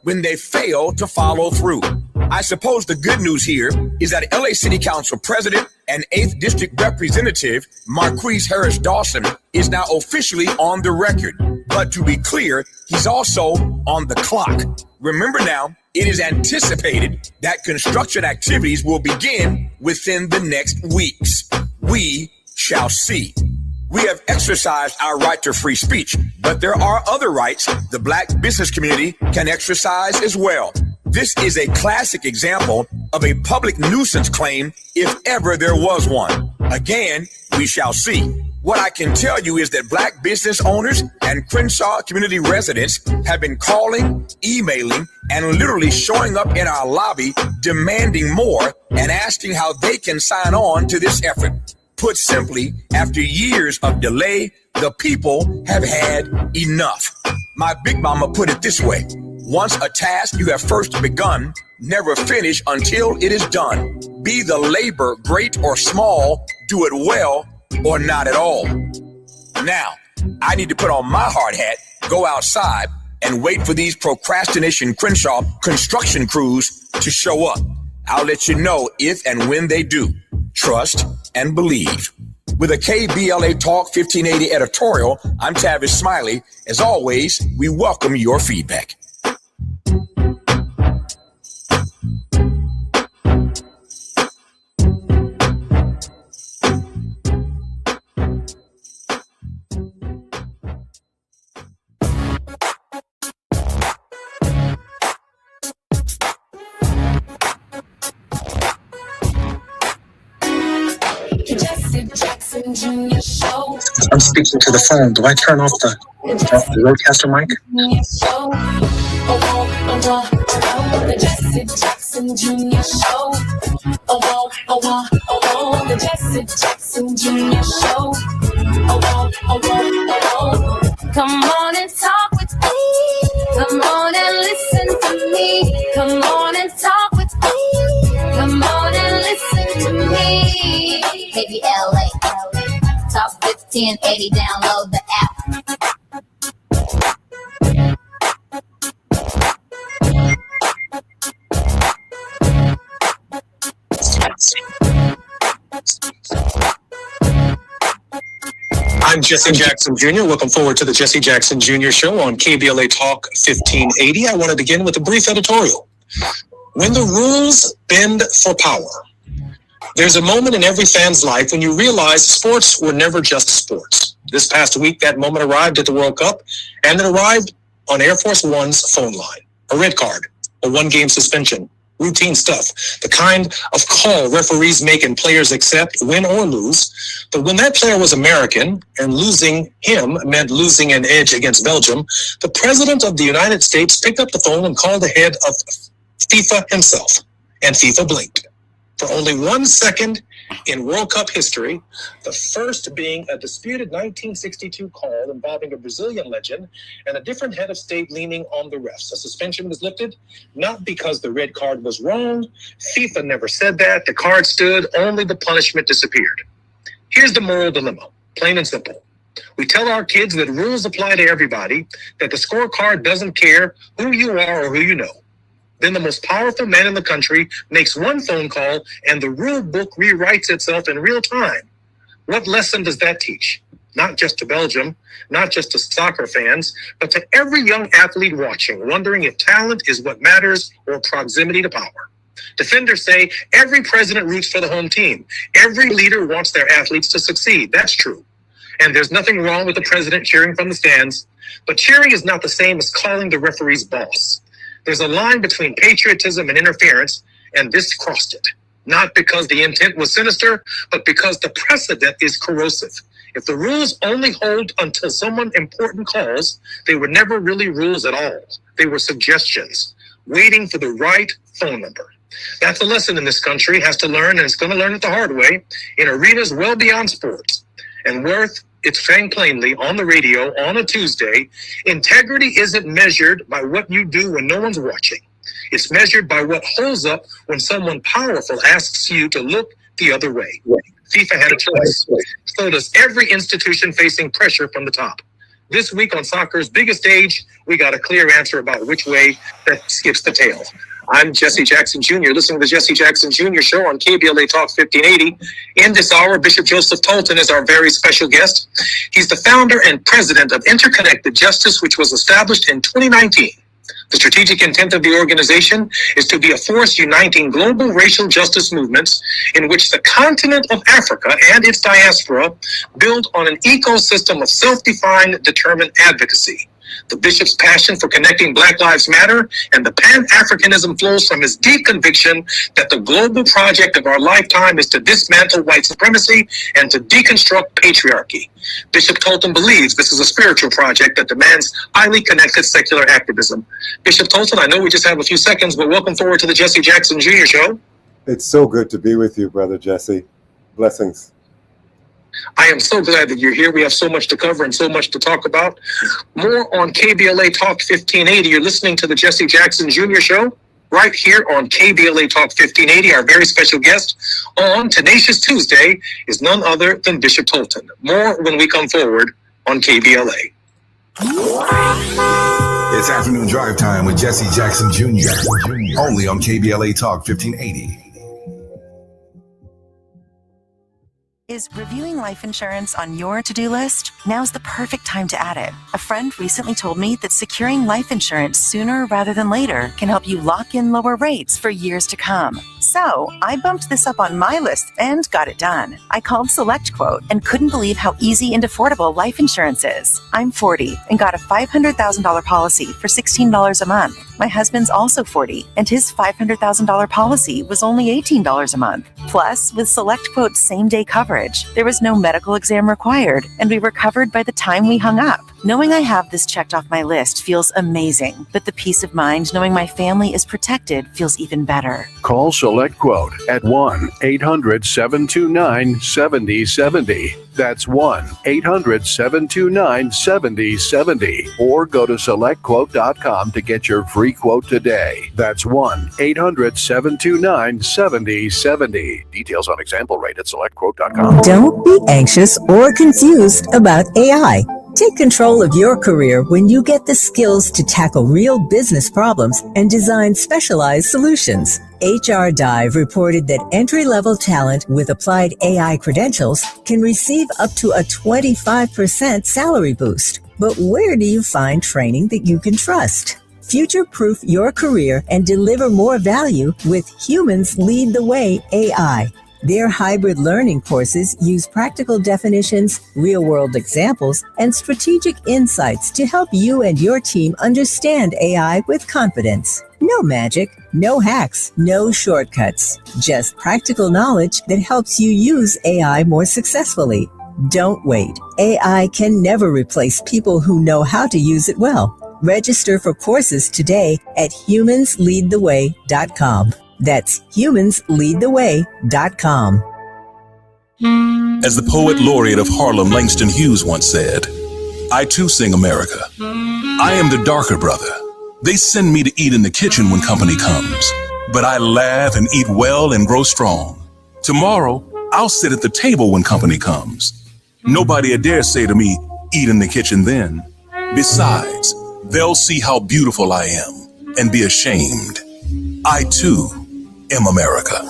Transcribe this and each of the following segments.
when they fail to follow through. I suppose the good news here is that LA City Council President and 8th District Representative Marquise Harris Dawson is now officially on the record. But to be clear, he's also on the clock. Remember now, it is anticipated that construction activities will begin within the next weeks. We shall see. We have exercised our right to free speech, but there are other rights the Black business community can exercise as well. This is a classic example of a public nuisance claim, if ever there was one. Again, we shall see. What I can tell you is that Black business owners and Crenshaw community residents have been calling, emailing, and literally showing up in our lobby demanding more and asking how they can sign on to this effort. Put simply, after years of delay, the people have had enough. My big mama put it this way: once a task you have first begun, never finish until it is done. Be the labor great or small, do it well or not at all. Now, I need to put on my hard hat, go outside, and wait for these procrastination Crenshaw construction crews to show up. I'll let you know if and when they do. Trust and believe. With a KBLA Talk 1580 editorial, I'm Tavis Smiley. As always, we welcome your feedback. I'm speaking to the phone. Do I turn off the roadcaster mic? The Jesse Jackson Jr. Show. The Jesse Jackson Jr. Show. Come on and talk with me. Come on and listen to me. Come on and talk with me. Come on and listen to me. Baby LA. Talk 1580, download the app. I'm Jesse Jackson Jr. Looking forward to the Jesse Jackson Jr. Show on KBLA Talk 1580. I want to begin with a brief editorial. When the rules bend for power, there's a moment in every fan's life when you realize sports were never just sports. This past week, that moment arrived at the World Cup, and it arrived on Air Force One's phone line. A red card, a one-game suspension, routine stuff, the kind of call referees make and players accept, win or lose. But when that player was American, and losing him meant losing an edge against Belgium, the President of the United States picked up the phone and called the head of FIFA himself, and FIFA blinked. For only 1 second in World Cup history, the first being a disputed 1962 call involving a Brazilian legend and a different head of state leaning on the refs. A suspension was lifted, not because the red card was wrong. FIFA never said that. The card stood, only the punishment disappeared. Here's the moral dilemma, plain and simple. We tell our kids that rules apply to everybody, that the scorecard doesn't care who you are or who you know. Then the most powerful man in the country makes one phone call and the rule book rewrites itself in real time. What lesson does that teach? not just to Belgium, not just to soccer fans, but to every young athlete watching, wondering if talent is what matters or proximity to power. Defenders say every president roots for the home team. Every leader wants their athletes to succeed. That's true. And there's nothing wrong with the president cheering from the stands, but cheering is not the same as calling the referee's boss. There's a line between patriotism and interference, and this crossed it. Not because the intent was sinister, but because the precedent is corrosive. If the rules only hold until someone important calls, they were never really rules at all. They were suggestions, waiting for the right phone number. That's a lesson in this country has to learn, and it's going to learn it the hard way, in arenas well beyond sports. And worth it's saying plainly on the radio on a Tuesday, integrity isn't measured by what you do when no one's watching. It's measured by what holds up when someone powerful asks you to look the other way. FIFA had a choice. So does every institution facing pressure from the top. This week on soccer's biggest stage, we got a clear answer about which way that skips the tail. I'm Jesse Jackson Jr., listening to the Jesse Jackson Jr. Show on KBLA Talk 1580. In this hour, Bishop Joseph Tolton is our very special guest. He's the founder and president of Interconnected Justice, which was established in 2019. The strategic intent of the organization is to be a force uniting global racial justice movements in which the continent of Africa and its diaspora build on an ecosystem of self-defined, determined advocacy. The bishop's passion for connecting Black Lives Matter and the Pan-Africanism flows from his deep conviction that the global project of our lifetime is to dismantle white supremacy and to deconstruct patriarchy. Bishop Tolton believes this is a spiritual project that demands highly connected secular activism. Bishop Tolton, I know we just have a few seconds, but welcome forward to the Jesse Jackson Jr. Show. It's so good to be with you, Brother Jesse. Blessings. I am so glad that you're here. We have so much to cover and so much to talk about. More on KBLA Talk 1580. You're listening to the Jesse Jackson Jr. Show right here on KBLA Talk 1580. Our very special guest on Tenacious Tuesday is none other than Bishop Tolton. More when we come forward on KBLA. It's afternoon drive time with Jesse Jackson Jr. Only on KBLA Talk 1580. Is reviewing life insurance on your to-do list? Now's the perfect time to add it. A friend recently told me that securing life insurance sooner rather than later can help you lock in lower rates for years to come. So I bumped this up on my list and got it done. I called SelectQuote and couldn't believe how easy and affordable life insurance is. I'm 40 and got a $500,000 policy for $16 a month. My husband's also 40 and his $500,000 policy was only $18 a month. Plus, with SelectQuote's same-day coverage, there was no medical exam required and we were covered by the time we hung up. Knowing I have this checked off my list feels amazing, but the peace of mind knowing my family is protected feels even better. Call SelectQuote at 1-800-729-7070. That's 1-800-729-7070. Or go to SelectQuote.com to get your free quote today. That's 1-800-729-7070. Details on example rate at SelectQuote.com. Don't be anxious or confused about AI. Take control of your career when you get the skills to tackle real business problems and design specialized solutions. HR Dive reported that entry-level talent with applied AI credentials can receive up to a 25% salary boost. But where do you find training that you can trust? Future-proof your career and deliver more value with Humans Lead the Way AI. Their hybrid learning courses use practical definitions, real-world examples, and strategic insights to help you and your team understand AI with confidence. No magic, no hacks, no shortcuts. Just practical knowledge that helps you use AI more successfully. Don't wait. AI can never replace people who know how to use it well. Register for courses today at humansleadtheway.com. That's humansleadtheway.com. As the poet laureate of Harlem, Langston Hughes, once said, I too sing America. I am the darker brother. They send me to eat in the kitchen when company comes, but I laugh and eat well and grow strong. Tomorrow, I'll sit at the table when company comes. Nobody dare say to me, eat in the kitchen then. Besides, they'll see how beautiful I am and be ashamed. I too am America.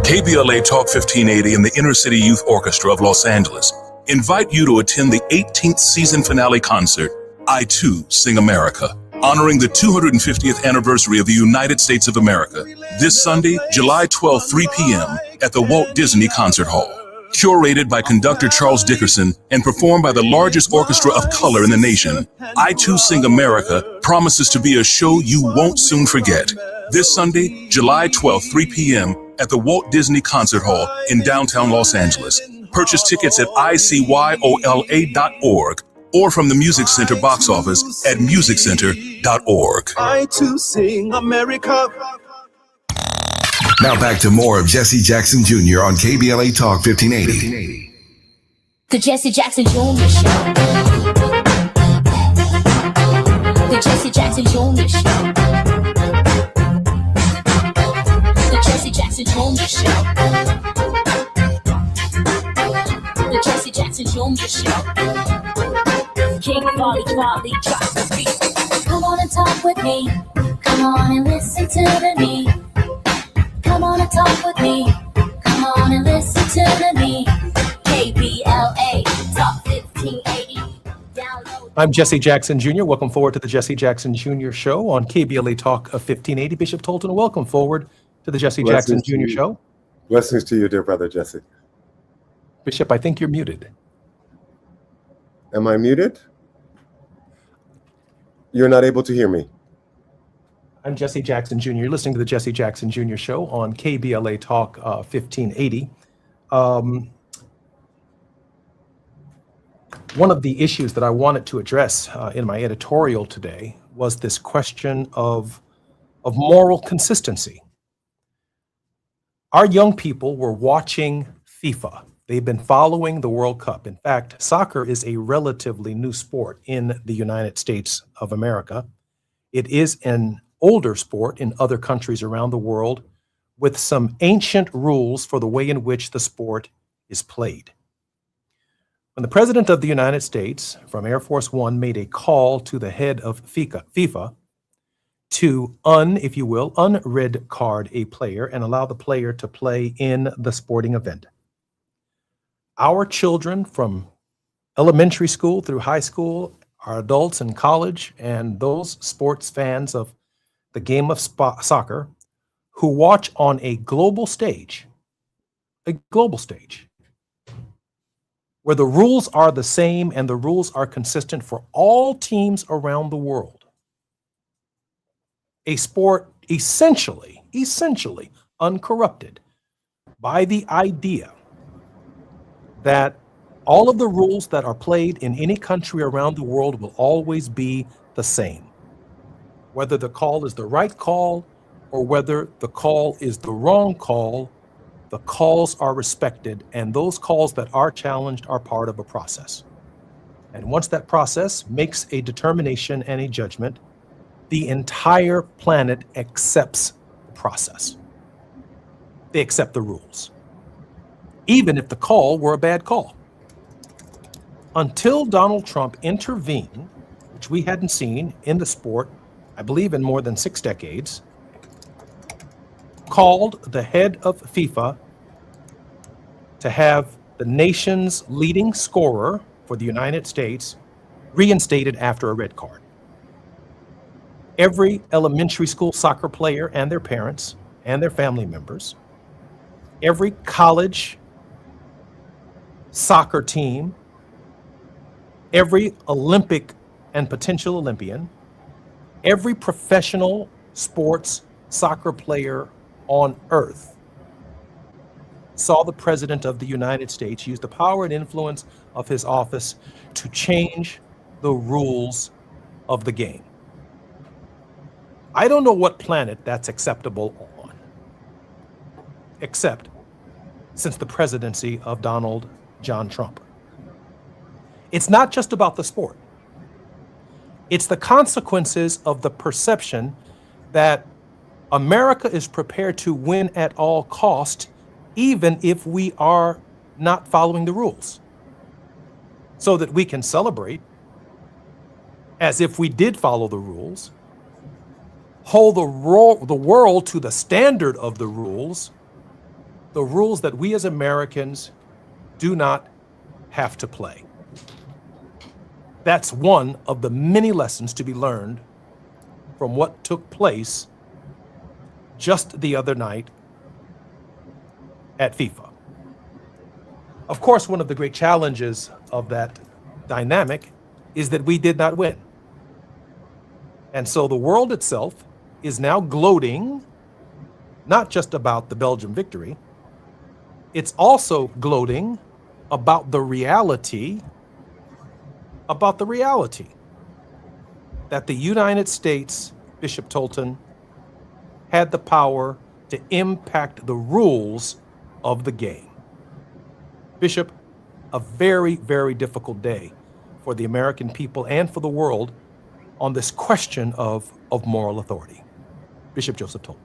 KBLA Talk 1580 and the Inner City Youth Orchestra of Los Angeles invite you to attend the 18th season finale concert, I Too Sing America, honoring the 250th anniversary of the United States of America, this Sunday, July 12, 3 p.m. at the Walt Disney Concert Hall. Curated by conductor Charles Dickerson and performed by the largest orchestra of color in the nation, I Too Sing America promises to be a show you won't soon forget. This Sunday, July 12, 3 p.m. at the Walt Disney Concert Hall in downtown Los Angeles. Purchase tickets at icyola.org or from the Music Center box office at musiccenter.org. I Too Sing America. Now back to more of Jesse Jackson Jr. on KBLA Talk 1580. The Jesse Jackson Jr. Show. The Jesse Jackson Jr. Show. The Jesse Jackson Jr. Show. The Jesse Jackson Jr. Show. King Volley, drop the beat. Come on and talk with me. Come on and listen to me. Come on and talk with me. Come on and listen to me. KBLA Talk 1580. Download. I'm Jesse Jackson Jr. Welcome forward to the Jesse Jackson Jr. Show on KBLA Talk of 1580. Bishop Tolton, welcome forward to the Jesse Jackson Jr. Show. Blessings to you, dear brother Jesse. Bishop, I think you're muted. Am I muted? You're not able to hear me. I'm Jesse Jackson Jr. You're listening to the Jesse Jackson Jr. Show on KBLA Talk 1580. One of the issues that I wanted to address in my editorial today was this question of moral consistency. Our young people were watching FIFA. They've been following the World Cup. In fact, soccer is a relatively new sport in the United States of America. It is an older sport in other countries around the world with some ancient rules for the way in which the sport is played. When the President of the United States from Air Force One made a call to the head of FIFA to if you will, unred card a player and allow the player to play in the sporting event, our children from elementary school through high school, our adults in college, and those sports fans of the game of soccer who watch on a global stage, where the rules are the same and the rules are consistent for all teams around the world. A sport essentially uncorrupted by the idea that all of the rules that are played in any country around the world will always be the same. Whether the call is the right call or whether the call is the wrong call, the calls are respected, and those calls that are challenged are part of a process. And once that process makes a determination and a judgment, the entire planet accepts the process. They accept the rules, even if the call were a bad call. Until Donald Trump intervened, which we hadn't seen in the sport, I believe in more than 6 decades, called the head of FIFA to have the nation's leading scorer for the United States reinstated after a red card. Every elementary school soccer player and their parents and their family members, every college soccer team, every Olympic and potential Olympian, every professional sports soccer player on earth saw the President of the United States use the power and influence of his office to change the rules of the game. I don't know what planet that's acceptable on, except since the presidency of Donald John Trump. It's not just about the sport. It's the consequences of the perception that America is prepared to win at all cost, even if we are not following the rules, so that we can celebrate as if we did follow the rules, hold the world to the standard of the rules that we as Americans do not have to play. That's one of the many lessons to be learned from what took place just the other night at FIFA. Of course, one of the great challenges of that dynamic is that we did not win. And so the world itself is now gloating, not just about the Belgium victory, it's also gloating about the reality that the United States, Bishop Tolton, had the power to impact the rules of the game. Bishop, a very, very difficult day for the American people and for the world on this question of moral authority. Bishop Joseph Tolton.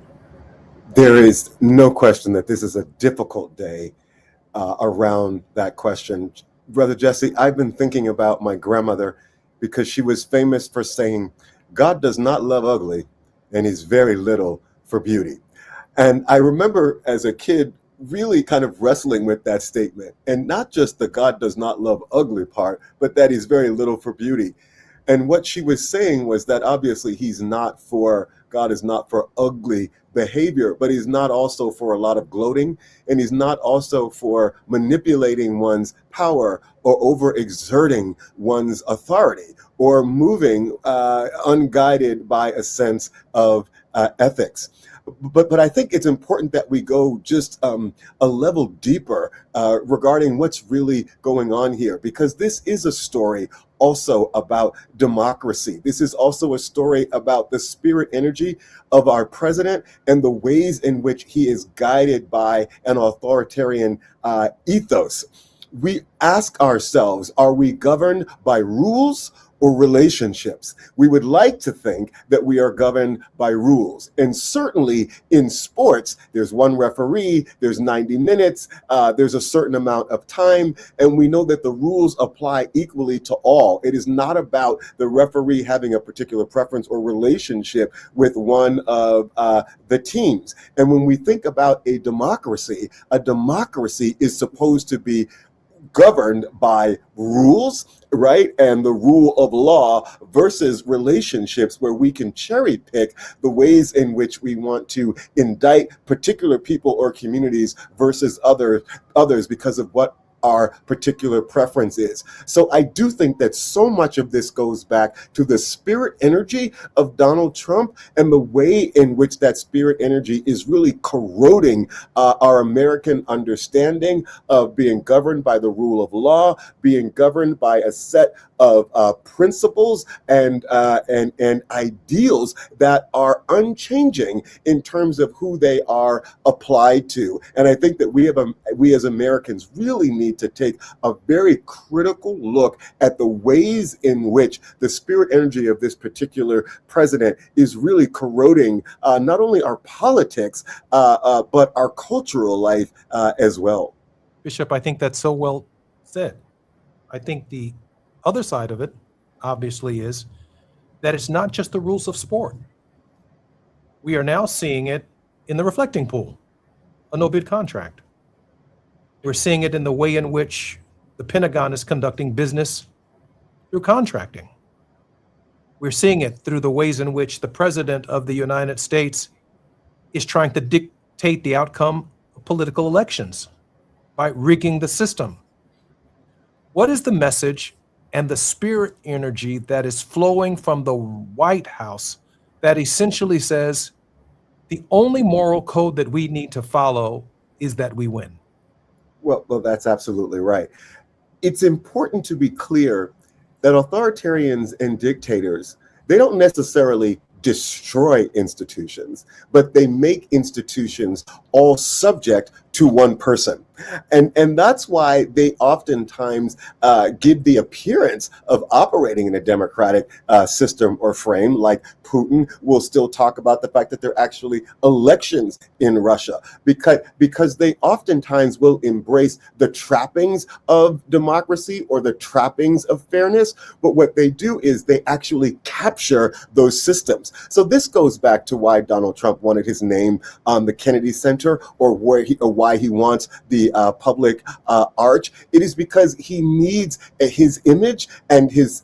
There is no question that this is a difficult day around that question. Brother Jesse, I've been thinking about my grandmother because she was famous for saying, God does not love ugly, and he's very little for beauty. And I remember as a kid really kind of wrestling with that statement, and not just the God does not love ugly part, but that he's very little for beauty. And what she was saying was that obviously God is not for ugly behavior, but he's not also for a lot of gloating, and he's not also for manipulating one's power or overexerting one's authority or moving unguided by a sense of ethics. But I think it's important that we go just a level deeper regarding what's really going on here, because this is a story also about democracy. This is also a story about the spirit energy of our president and the ways in which he is guided by an authoritarian ethos. We ask ourselves, are we governed by rules or relationships? We would like to think that we are governed by rules. And certainly in sports, there's one referee, there's 90 minutes, there's a certain amount of time, and we know that the rules apply equally to all. It is not about the referee having a particular preference or relationship with one of the teams. And when we think about a democracy is supposed to be governed by rules, right? And the rule of law versus relationships where we can cherry pick the ways in which we want to indict particular people or communities versus others because of what our particular preference is. So I do think that so much of this goes back to the spirit energy of Donald Trump and the way in which that spirit energy is really corroding our American understanding of being governed by the rule of law, being governed by a set of principles and ideals that are unchanging in terms of who they are applied to. And I think that we as Americans really need to take a very critical look at the ways in which the spirit energy of this particular president is really corroding not only our politics, but our cultural life as well. Bishop, I think that's so well said. I think the other side of it, obviously, is that it's not just the rules of sport. We are now seeing it in the reflecting pool, a no-bid contract. We're seeing it in the way in which the Pentagon is conducting business through contracting. We're seeing it through the ways in which the President of the United States is trying to dictate the outcome of political elections by rigging the system. What is the message and the spirit energy that is flowing from the White House that essentially says the only moral code that we need to follow is that we win? Well, that's absolutely right. It's important to be clear that authoritarians and dictators, they don't necessarily destroy institutions, but they make institutions all subject to one person. And that's why they oftentimes give the appearance of operating in a democratic system or frame. Like Putin will still talk about the fact that there are actually elections in Russia, because they oftentimes will embrace the trappings of democracy or the trappings of fairness. But what they do is they actually capture those systems. So this goes back to why Donald Trump wanted his name on the Kennedy Center, or why why he wants the public arch. It is because he needs his image and his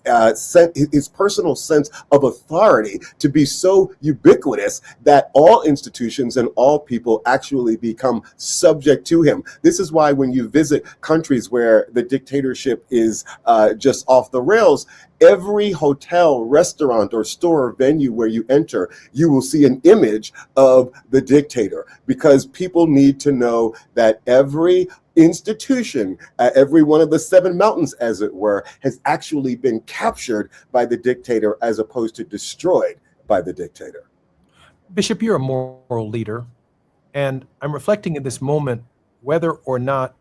personal sense of authority to be so ubiquitous that all institutions and all people actually become subject to him. This is why when you visit countries where the dictatorship is just off the rails, every hotel, restaurant, or store or venue where you enter, you will see an image of the dictator, because people need to know that every institution, every one of the seven mountains, as it were, has actually been captured by the dictator as opposed to destroyed by the dictator. Bishop, you're a moral leader, and I'm reflecting in this moment whether or not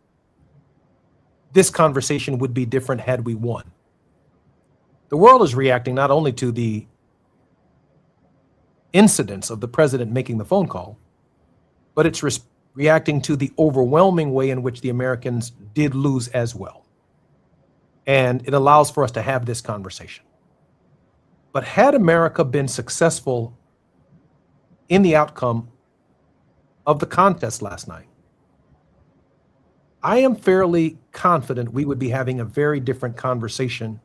this conversation would be different had we won. The world is reacting not only to the incidents of the president making the phone call, but it's reacting to the overwhelming way in which the Americans did lose as well. And it allows for us to have this conversation. But had America been successful in the outcome of the contest last night, I am fairly confident we would be having a very different conversation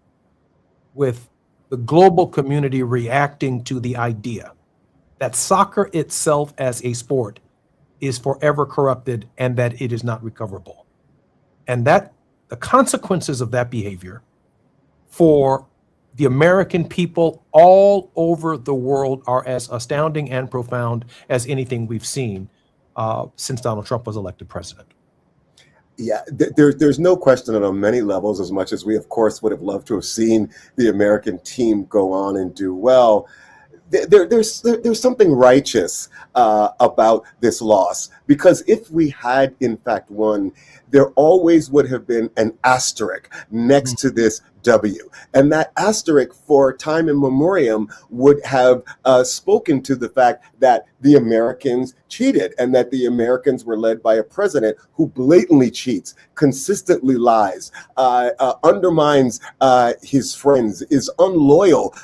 with the global community reacting to the idea that soccer itself as a sport is forever corrupted and that it is not recoverable. And that the consequences of that behavior for the American people all over the world are as astounding and profound as anything we've seen since Donald Trump was elected president. Yeah, there's no question that on many levels, as much as we, of course, would have loved to have seen the American team go on and do well, there's something righteous about this loss, because if we had in fact won, there always would have been an asterisk next to this W. And that asterisk for time in memoriam would have spoken to the fact that the Americans cheated and that the Americans were led by a president who blatantly cheats, consistently lies, undermines his friends, is unloyal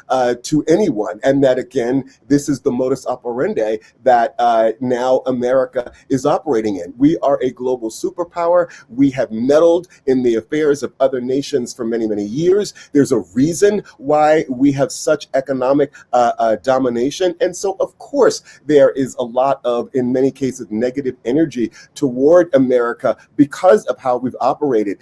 to anyone. And that, again, this is the modus operandi that now America is operating in. We are a global superpower. We have meddled in the affairs of other nations for many, many years. There's a reason why we have such economic domination. And so, of course, there is a lot of, in many cases, negative energy toward America because of how we've operated.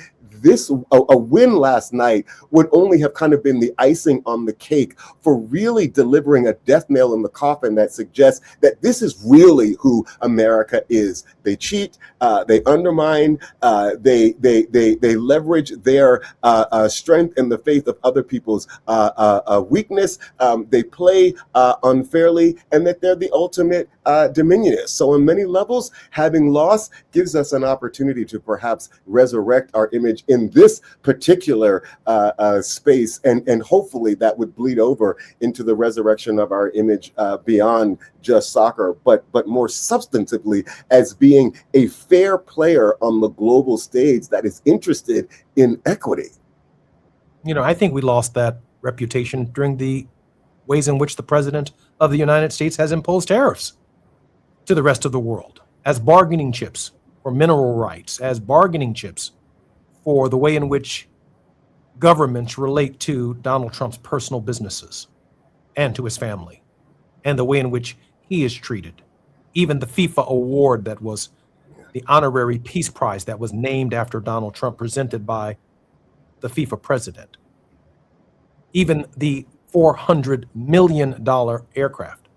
A win last night would only have kind of been the icing on the cake for really delivering a death nail in the coffin that suggests that this is really who America is. They cheat, they undermine, they leverage their strength and the faith of other people's weakness. They play unfairly, and that they're the ultimate dominionists. So on many levels, having lost gives us an opportunity to perhaps resurrect our image in this particular space, and hopefully that would bleed over into the resurrection of our image beyond just soccer, but more substantively as being a fair player on the global stage that is interested in equity. You know, I think we lost that reputation during the ways in which the president of the United States has imposed tariffs to the rest of the world as bargaining chips for mineral rights, as bargaining chips for the way in which governments relate to Donald Trump's personal businesses and to his family, and the way in which he is treated. Even the FIFA award that was the honorary peace prize that was named after Donald Trump, presented by the FIFA president. Even the $400 million aircraft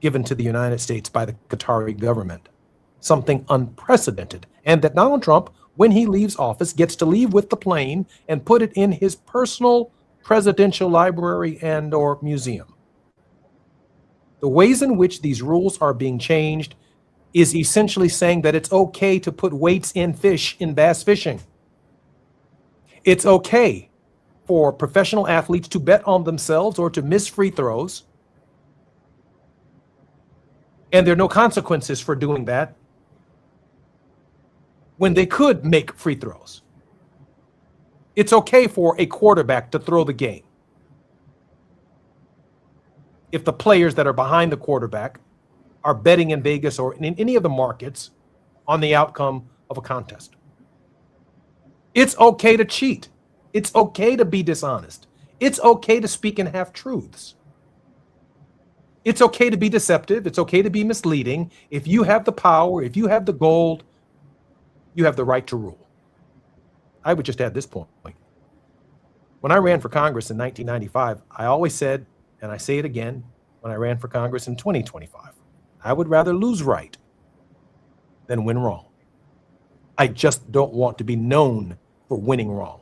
given to the United States by the Qatari government, something unprecedented. And that Donald Trump, when he leaves office, gets to leave with the plane and put it in his personal presidential library and or museum. The ways in which these rules are being changed is essentially saying that it's okay to put weights in fish in bass fishing. It's okay for professional athletes to bet on themselves or to miss free throws. And there are no consequences for doing that when they could make free throws. It's okay for a quarterback to throw the game if the players that are behind the quarterback are betting in Vegas or in any of the markets on the outcome of a contest. It's okay to cheat. It's okay to be dishonest. It's okay to speak in half-truths. It's okay to be deceptive. It's okay to be misleading. If you have the power, if you have the gold, you have the right to rule. I would just add this point. When I ran for Congress in 1995, I always said, and I say it again when I ran for Congress in 2025, I would rather lose right than win wrong. I just don't want to be known for winning wrong.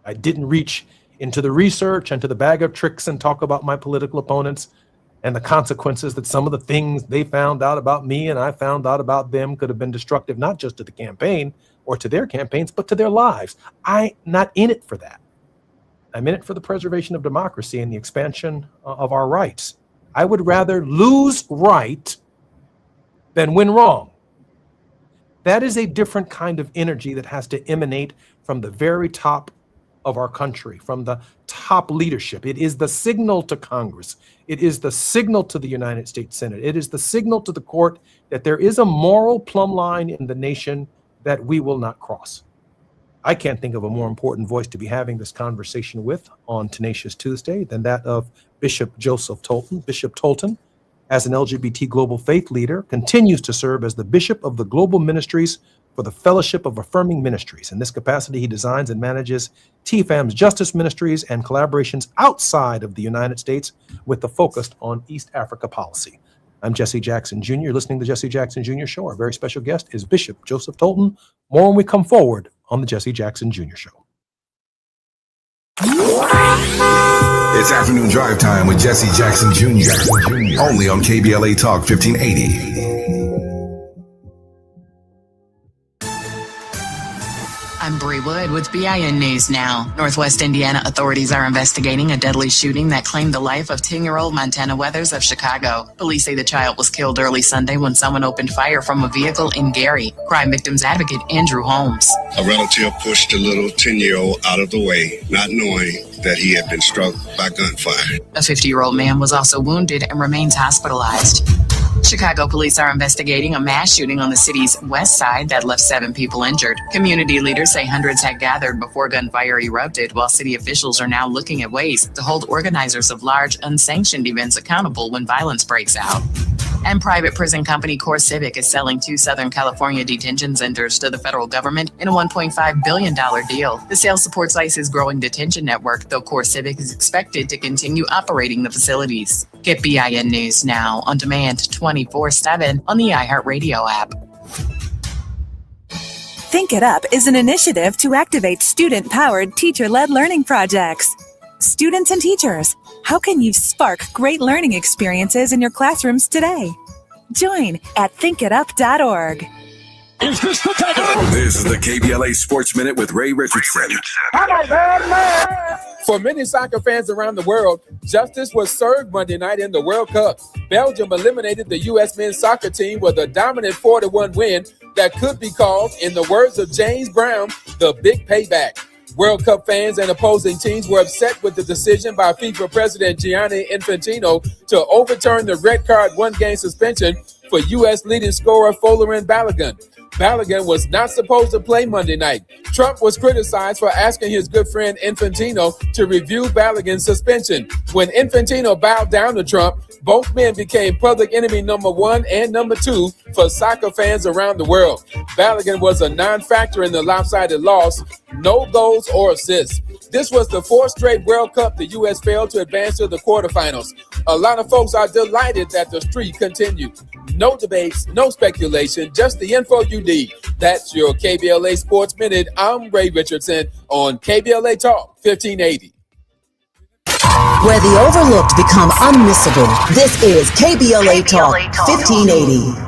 I didn't reach into the research, into the bag of tricks and talk about my political opponents and the consequences that some of the things they found out about me and I found out about them could have been destructive, not just to the campaign or to their campaigns, but to their lives. I'm not in it for that. I'm in it for the preservation of democracy and the expansion of our rights. I would rather lose right than win wrong. That is a different kind of energy that has to emanate from the very top of our country, from the top leadership. It is the signal to Congress. It is the signal to the United States Senate. It is the signal to the court that there is a moral plumb line in the nation that we will not cross. I can't think of a more important voice to be having this conversation with on Tenacious Tuesday than that of Bishop Joseph Tolton. Bishop Tolton, as an LGBT global faith leader, continues to serve as the Bishop of the Global Ministries for the Fellowship of Affirming Ministries. In this capacity, he designs and manages TFAM's justice ministries and collaborations outside of the United States with the focus on East Africa policy. I'm Jesse Jackson Jr. You're listening to the Jesse Jackson Jr. Show. Our very special guest is Bishop Joseph Tolton. More when we come forward on the Jesse Jackson Jr. Show. It's afternoon drive time with Jesse Jackson Jr. Only on KBLA Talk 1580. I'm Bree Wood with BIN News Now. Northwest Indiana authorities are investigating a deadly shooting that claimed the life of 10-year-old Montana Weathers of Chicago. Police say the child was killed early Sunday when someone opened fire from a vehicle in Gary. Crime victims advocate Andrew Holmes. A relative pushed a little 10-year-old out of the way, not knowing that he had been struck by gunfire. A 50-year-old man was also wounded and remains hospitalized. Chicago police are investigating a mass shooting on the city's west side that left 7 people injured. Community leaders say hundreds had gathered before gunfire erupted, while city officials are now looking at ways to hold organizers of large, unsanctioned events accountable when violence breaks out. And private prison company CoreCivic is selling 2 Southern California detention centers to the federal government in a $1.5 billion deal. The sale supports ICE's growing detention network, though CoreCivic is expected to continue operating the facilities. Get BIN News Now on demand 24/7 on the iHeartRadio app. Think It Up is an initiative to activate student-powered, teacher-led learning projects. Students and teachers, how can you spark great learning experiences in your classrooms today? Join at thinkitup.org. Is this the time? This is the KBLA Sports Minute with Ray Richardson. For many soccer fans around the world, justice was served Monday night in the World Cup. Belgium eliminated the U.S. men's soccer team with a dominant 4-1 win that could be called, in the words of James Brown, the big payback. World Cup fans and opposing teams were upset with the decision by FIFA President Gianni Infantino to overturn the red card 1-game suspension for U.S. leading scorer Folarin Balogun. Balogun was not supposed to play Monday night. Trump was criticized for asking his good friend Infantino to review Balogun's suspension. When Infantino bowed down to Trump, both men became public enemy number 1 and number 2 for soccer fans around the world. Balogun was a non-factor in the lopsided loss, no goals or assists. This was the 4th straight World Cup the U.S. failed to advance to the quarterfinals. A lot of folks are delighted that the streak continued. No debates, no speculation, just the info you need. That's your KBLA Sports Minute. I'm Ray Richardson on KBLA Talk 1580. Where the overlooked become unmissable, this is KBLA Talk 1580.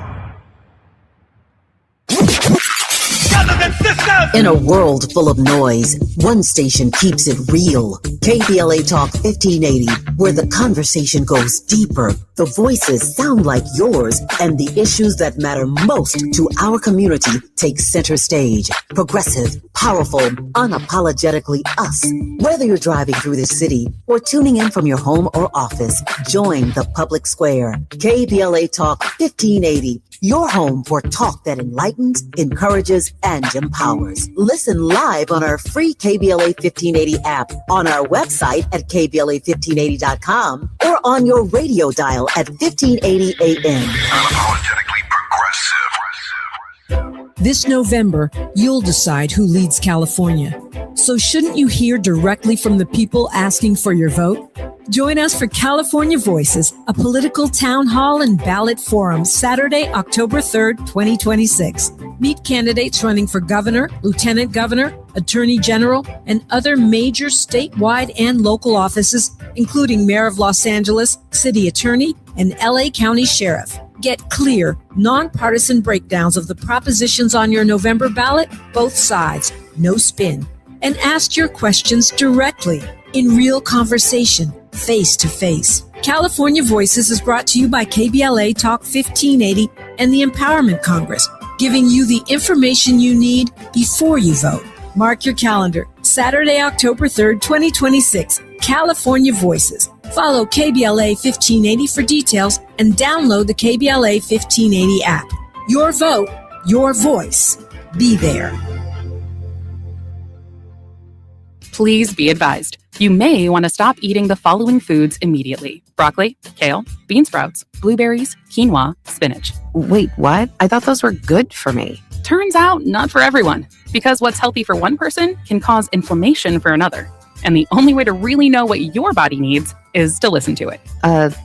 In a world full of noise, one station keeps it real. KBLA Talk 1580, where the conversation goes deeper, the voices sound like yours, and the issues that matter most to our community take center stage. Progressive, powerful, unapologetically us. Whether you're driving through the city or tuning in from your home or office, join the public square. KBLA Talk 1580, your home for talk that enlightens, encourages, and empowers. Listen live on our free KBLA 1580 app, on our website at KBLA1580.com, or on your radio dial at 1580 AM. Unapologetically progressive. This November, you'll decide who leads California. So shouldn't you hear directly from the people asking for your vote? Join us for California Voices, a political town hall and ballot forum, Saturday, October 3rd, 2026. Meet candidates running for governor, lieutenant governor, attorney general, and other major statewide and local offices, including mayor of Los Angeles, city attorney, and LA County sheriff. Get clear, nonpartisan breakdowns of the propositions on your November ballot, both sides, no spin. And ask your questions directly, in real conversation, face to face. California Voices is brought to you by KBLA Talk 1580 and the Empowerment Congress, giving you the information you need before you vote. Mark your calendar, Saturday, October 3rd, 2026, California Voices. Follow KBLA 1580 for details and download the KBLA 1580 app. Your vote, your voice. Be there. Please be advised. You may want to stop eating the following foods immediately: broccoli, kale, bean sprouts, blueberries, quinoa, spinach. Wait, what? I thought those were good for me. Turns out not for everyone, because what's healthy for one person can cause inflammation for another. And the only way to really know what your body needs is to listen to it.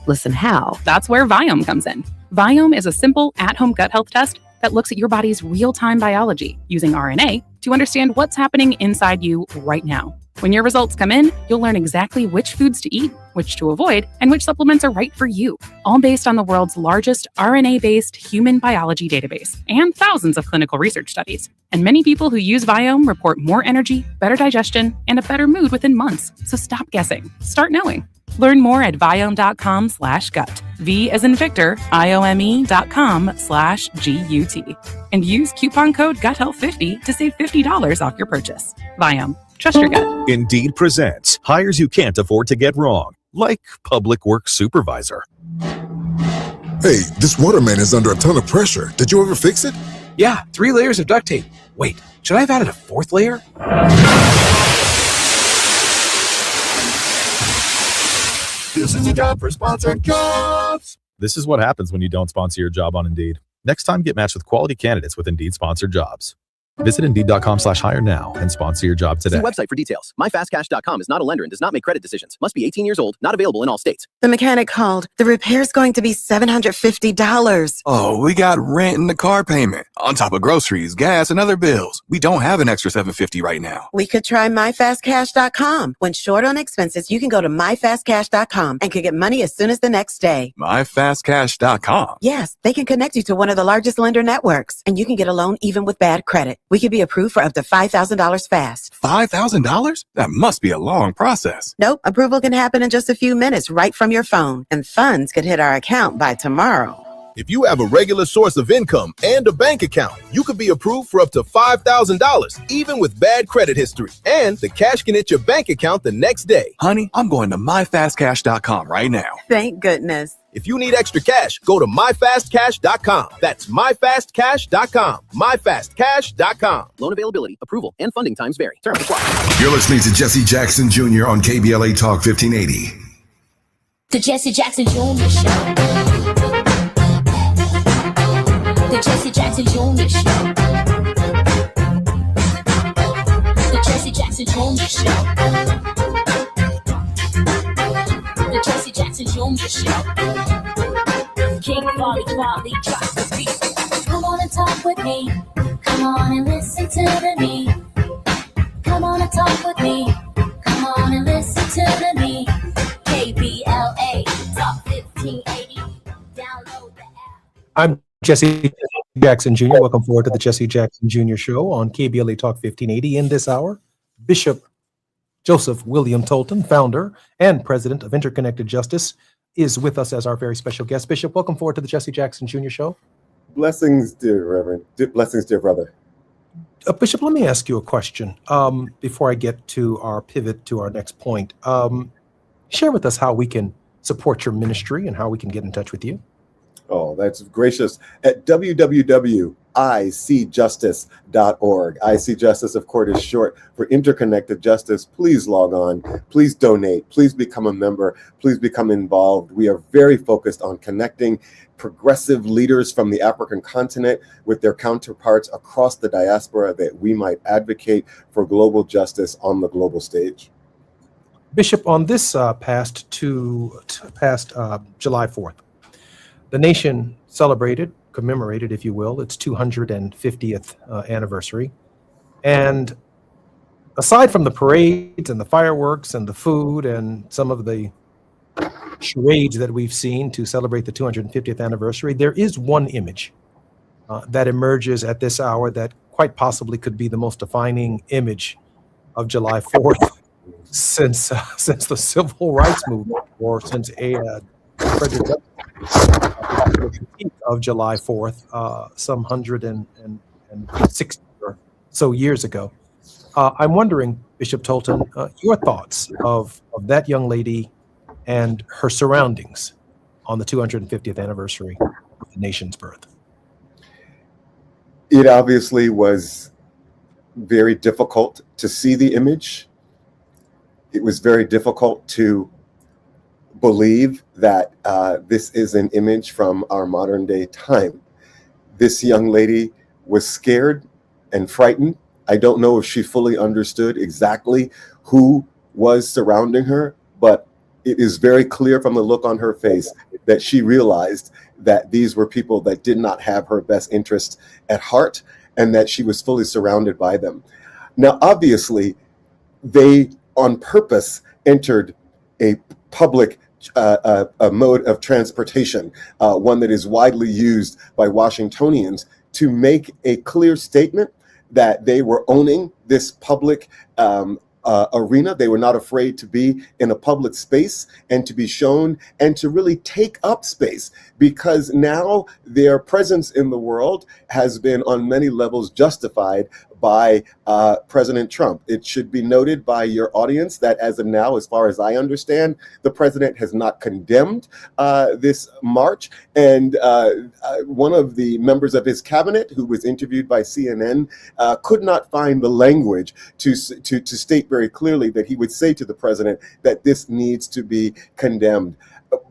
Listen how? That's where Viome comes in. Viome is a simple at-home gut health test that looks at your body's real-time biology using RNA to understand what's happening inside you right now. When your results come in, you'll learn exactly which foods to eat, which to avoid, and which supplements are right for you, all based on the world's largest RNA-based human biology database and thousands of clinical research studies. And many people who use Viome report more energy, better digestion, and a better mood within months. So stop guessing. Start knowing. Learn more at viome.com/gut. V as in Victor, IOME.com/GUT. And use coupon code GUTHEALTH50 to save $50 off your purchase. Viome. Trust your gut. Indeed presents hires you can't afford to get wrong, like public works supervisor. Hey, this waterman is under a ton of pressure. Did you ever fix it? Yeah, 3 layers of duct tape. Wait, should I have added a 4th layer? This is a job for sponsored jobs. This is what happens when you don't sponsor your job on Indeed. Next time, get matched with quality candidates with Indeed sponsored jobs. Visit Indeed.com/hire now and sponsor your job today. See website for details. MyFastCash.com is not a lender and does not make credit decisions. Must be 18 years old. Not available in all states. The mechanic called. The repair's going to be $750. Oh, we got rent and the car payment on top of groceries, gas, and other bills. We don't have an extra $750 right now. We could try MyFastCash.com. When short on expenses, you can go to MyFastCash.com and can get money as soon as the next day. MyFastCash.com. Yes, they can connect you to one of the largest lender networks, and you can get a loan even with bad credit. We could be approved for up to $5,000 fast. $5,000? That must be a long process. Nope, approval can happen in just a few minutes right from your phone, and funds could hit our account by tomorrow. If you have a regular source of income and a bank account, you could be approved for up to $5,000, even with bad credit history. And the cash can hit your bank account the next day. Honey, I'm going to MyFastCash.com right now. Thank goodness. If you need extra cash, go to MyFastCash.com. That's MyFastCash.com. MyFastCash.com. Loan availability, approval, and funding times vary. Terms apply. You're listening to Jesse Jackson Jr. on KBLA Talk 1580. The Jesse Jackson Jr. Show. The Jesse Jackson Jr. Show. The Jesse Jackson Jr. Show. The Jesse Jackson Jr. Show. King Volley, drop the beat. Come on and talk with me. Come on and listen to me. Come on and talk with me. Come on and listen to me. KBLA Talk 1580. Download the app. I'm Jesse Jackson Jr. Welcome forward to the Jesse Jackson Jr. Show on KBLA Talk 1580. In this hour, Bishop Joseph William Tolton, founder and president of Interconnected Justice, is with us as our very special guest. Bishop, welcome forward to the Jesse Jackson Jr. Show. Blessings, dear Reverend. Blessings, dear brother. Bishop, let me ask you a question before I get to our pivot to our next point. Share with us how we can support your ministry and how we can get in touch with you. Oh, that's gracious. At www.icjustice.org. IC Justice, of course, is short for Interconnected Justice. Please log on. Please donate. Please become a member. Please become involved. We are very focused on connecting progressive leaders from the African continent with their counterparts across the diaspora that we might advocate for global justice on the global stage. Bishop, on this past July 4th, the nation commemorated, if you will, its 250th anniversary. And aside from the parades and the fireworks and the food and some of the charades that we've seen to celebrate the 250th anniversary, there is one image that emerges at this hour that quite possibly could be the most defining image of July 4th since the Civil Rights Movement, or since Frederick Douglass of July 4th, some 160 or so years ago. I'm wondering, Bishop Tolton, your thoughts of that young lady and her surroundings on the 250th anniversary of the nation's birth. It obviously was very difficult to see the image. It was very difficult to believe that this is an image from our modern day time. This young lady was scared and frightened. I don't know if she fully understood exactly who was surrounding her, but it is very clear from the look on her face that she realized that these were people that did not have her best interest at heart, and that she was fully surrounded by them. Now, obviously, they on purpose entered a public a mode of transportation, one that is widely used by Washingtonians, to make a clear statement that they were owning this public arena. They were not afraid to be in a public space and to be shown and to really take up space, because now their presence in the world has been on many levels justified by President Trump. It should be noted by your audience that as of now, as far as I understand, the president has not condemned this march. And one of the members of his cabinet, who was interviewed by CNN, could not find the language to state very clearly that he would say to the president that this needs to be condemned.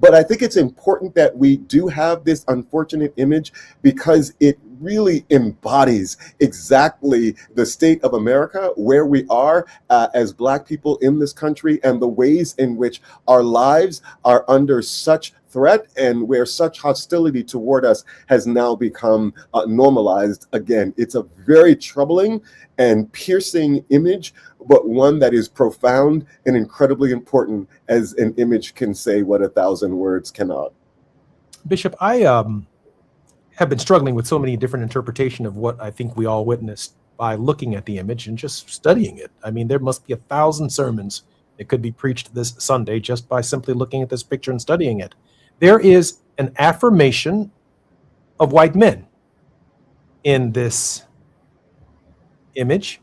But I think it's important that we do have this unfortunate image, because it really embodies exactly the state of America, where we are as Black people in this country, and the ways in which our lives are under such threat, and where such hostility toward us has now become normalized again. It's a very troubling and piercing image, but one that is profound and incredibly important, as an image can say what 1,000 words cannot. Bishop, I have been struggling with so many different interpretations of what I think we all witnessed by looking at the image and just studying it. I mean, there must be 1,000 sermons that could be preached this Sunday just by simply looking at this picture and studying it. There is an affirmation of white men in this image,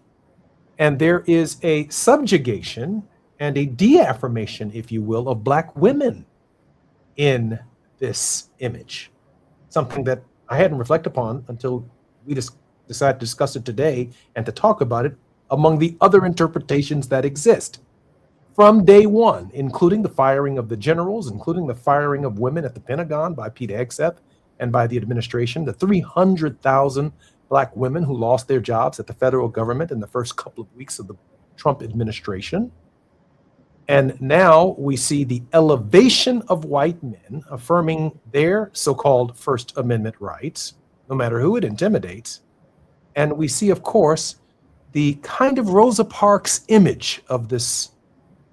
and there is a subjugation and a deaffirmation, if you will, of Black women in this image. Something that I hadn't reflected upon until we just decided to discuss it today and to talk about it among the other interpretations that exist. From day one, including the firing of the generals, including the firing of women at the Pentagon by Pete Hegseth and by the administration, the 300,000 Black women who lost their jobs at the federal government in the first couple of weeks of the Trump administration. And now we see the elevation of white men affirming their so-called First Amendment rights, no matter who it intimidates. And we see, of course, the kind of Rosa Parks image of this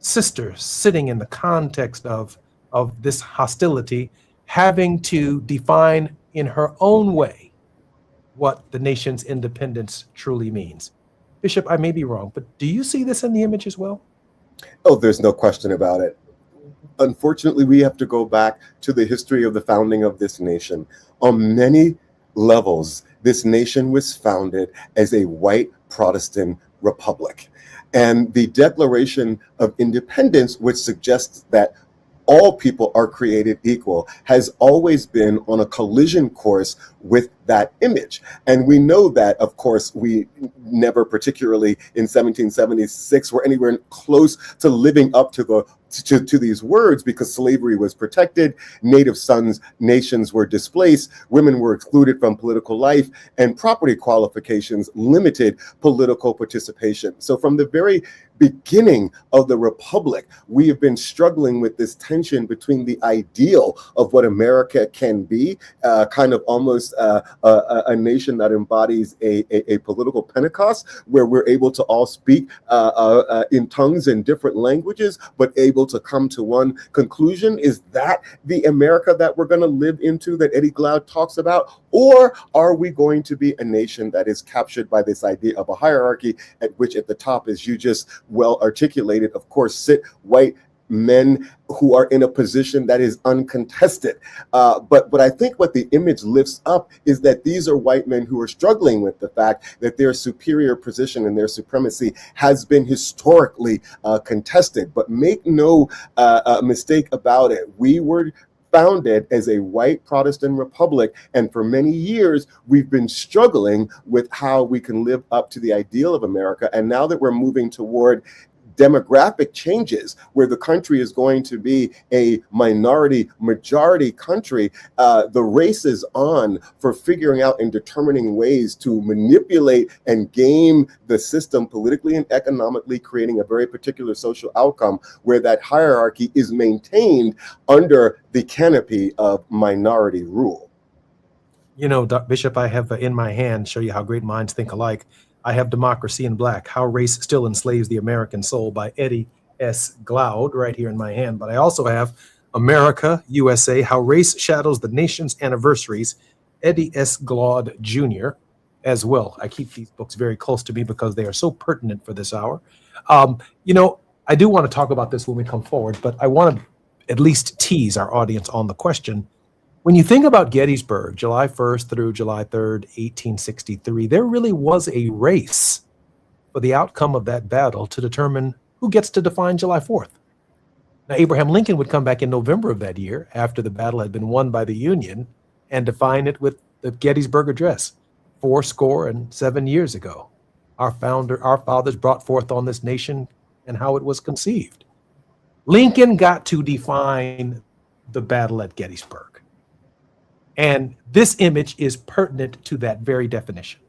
sister sitting in the context of this hostility, having to define in her own way what the nation's independence truly means. Bishop, I may be wrong, but do you see this in the image as well? Oh, there's no question about it. Unfortunately, we have to go back to the history of the founding of this nation. On many levels, this nation was founded as a white Protestant republic. And the Declaration of Independence, which suggests that all people are created equal has always been on a collision course with that image. And we know that, of course, we never, particularly in 1776, were anywhere close to living up to these words, because slavery was protected, native nations were displaced, women were excluded from political life, and property qualifications limited political participation. So from the very beginning of the Republic, we have been struggling with this tension between the ideal of what America can be, kind of almost a nation that embodies a political Pentecost, where we're able to all speak in tongues in different languages, but able to come to one conclusion. Is that the America that we're going to live into, that Eddie Glaude talks about? Or are we going to be a nation that is captured by this idea of a hierarchy, at which at the top, as you just well articulated, of course, sit white men who are in a position that is uncontested. But I think what the image lifts up is that these are white men who are struggling with the fact that their superior position and their supremacy has been historically contested. But make no mistake about it, we were founded as a white Protestant republic, and for many years we've been struggling with how we can live up to the ideal of America. And now that we're moving toward demographic changes, where the country is going to be a minority majority country, the race is on for figuring out and determining ways to manipulate and game the system politically and economically, creating a very particular social outcome where that hierarchy is maintained under the canopy of minority rule. You know, Bishop, I have in my hand, show you how great minds think alike, I have Democracy in Black, How Race Still Enslaves the American Soul by Eddie S. Glaude right here in my hand. But I also have America, USA, How Race Shadows the Nation's Anniversaries, Eddie S. Glaude Jr. as well. I keep these books very close to me because they are so pertinent for this hour. You know, I do want to talk about this when we come forward, but I want to at least tease our audience on the question. When you think about Gettysburg, July 1st through July 3rd, 1863, there really was a race for the outcome of that battle to determine who gets to define July 4th. Now, Abraham Lincoln would come back in November of that year, after the battle had been won by the Union, and define it with the Gettysburg Address 77 years ago. Our fathers brought forth on this nation and how it was conceived. Lincoln got to define the battle at Gettysburg. And this image is pertinent to that very definition.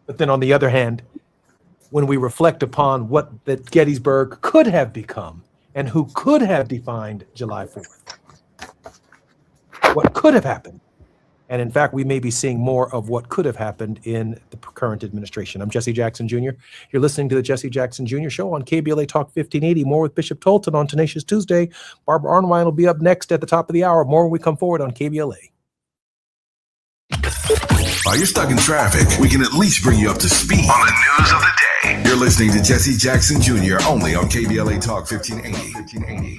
But then on the other hand, when we reflect upon what that Gettysburg could have become and who could have defined July 4th, what could have happened. And in fact, we may be seeing more of what could have happened in the current administration. I'm Jesse Jackson Jr. You're listening to the Jesse Jackson Jr. Show on KBLA Talk 1580. More with Bishop Tolton on Tenacious Tuesday. Barbara Arnwine will be up next at the top of the hour. More when we come forward on KBLA. While you're stuck in traffic, we can at least bring you up to speed on the news of the day. You're listening to Jesse Jackson Jr. only on KBLA Talk 1580.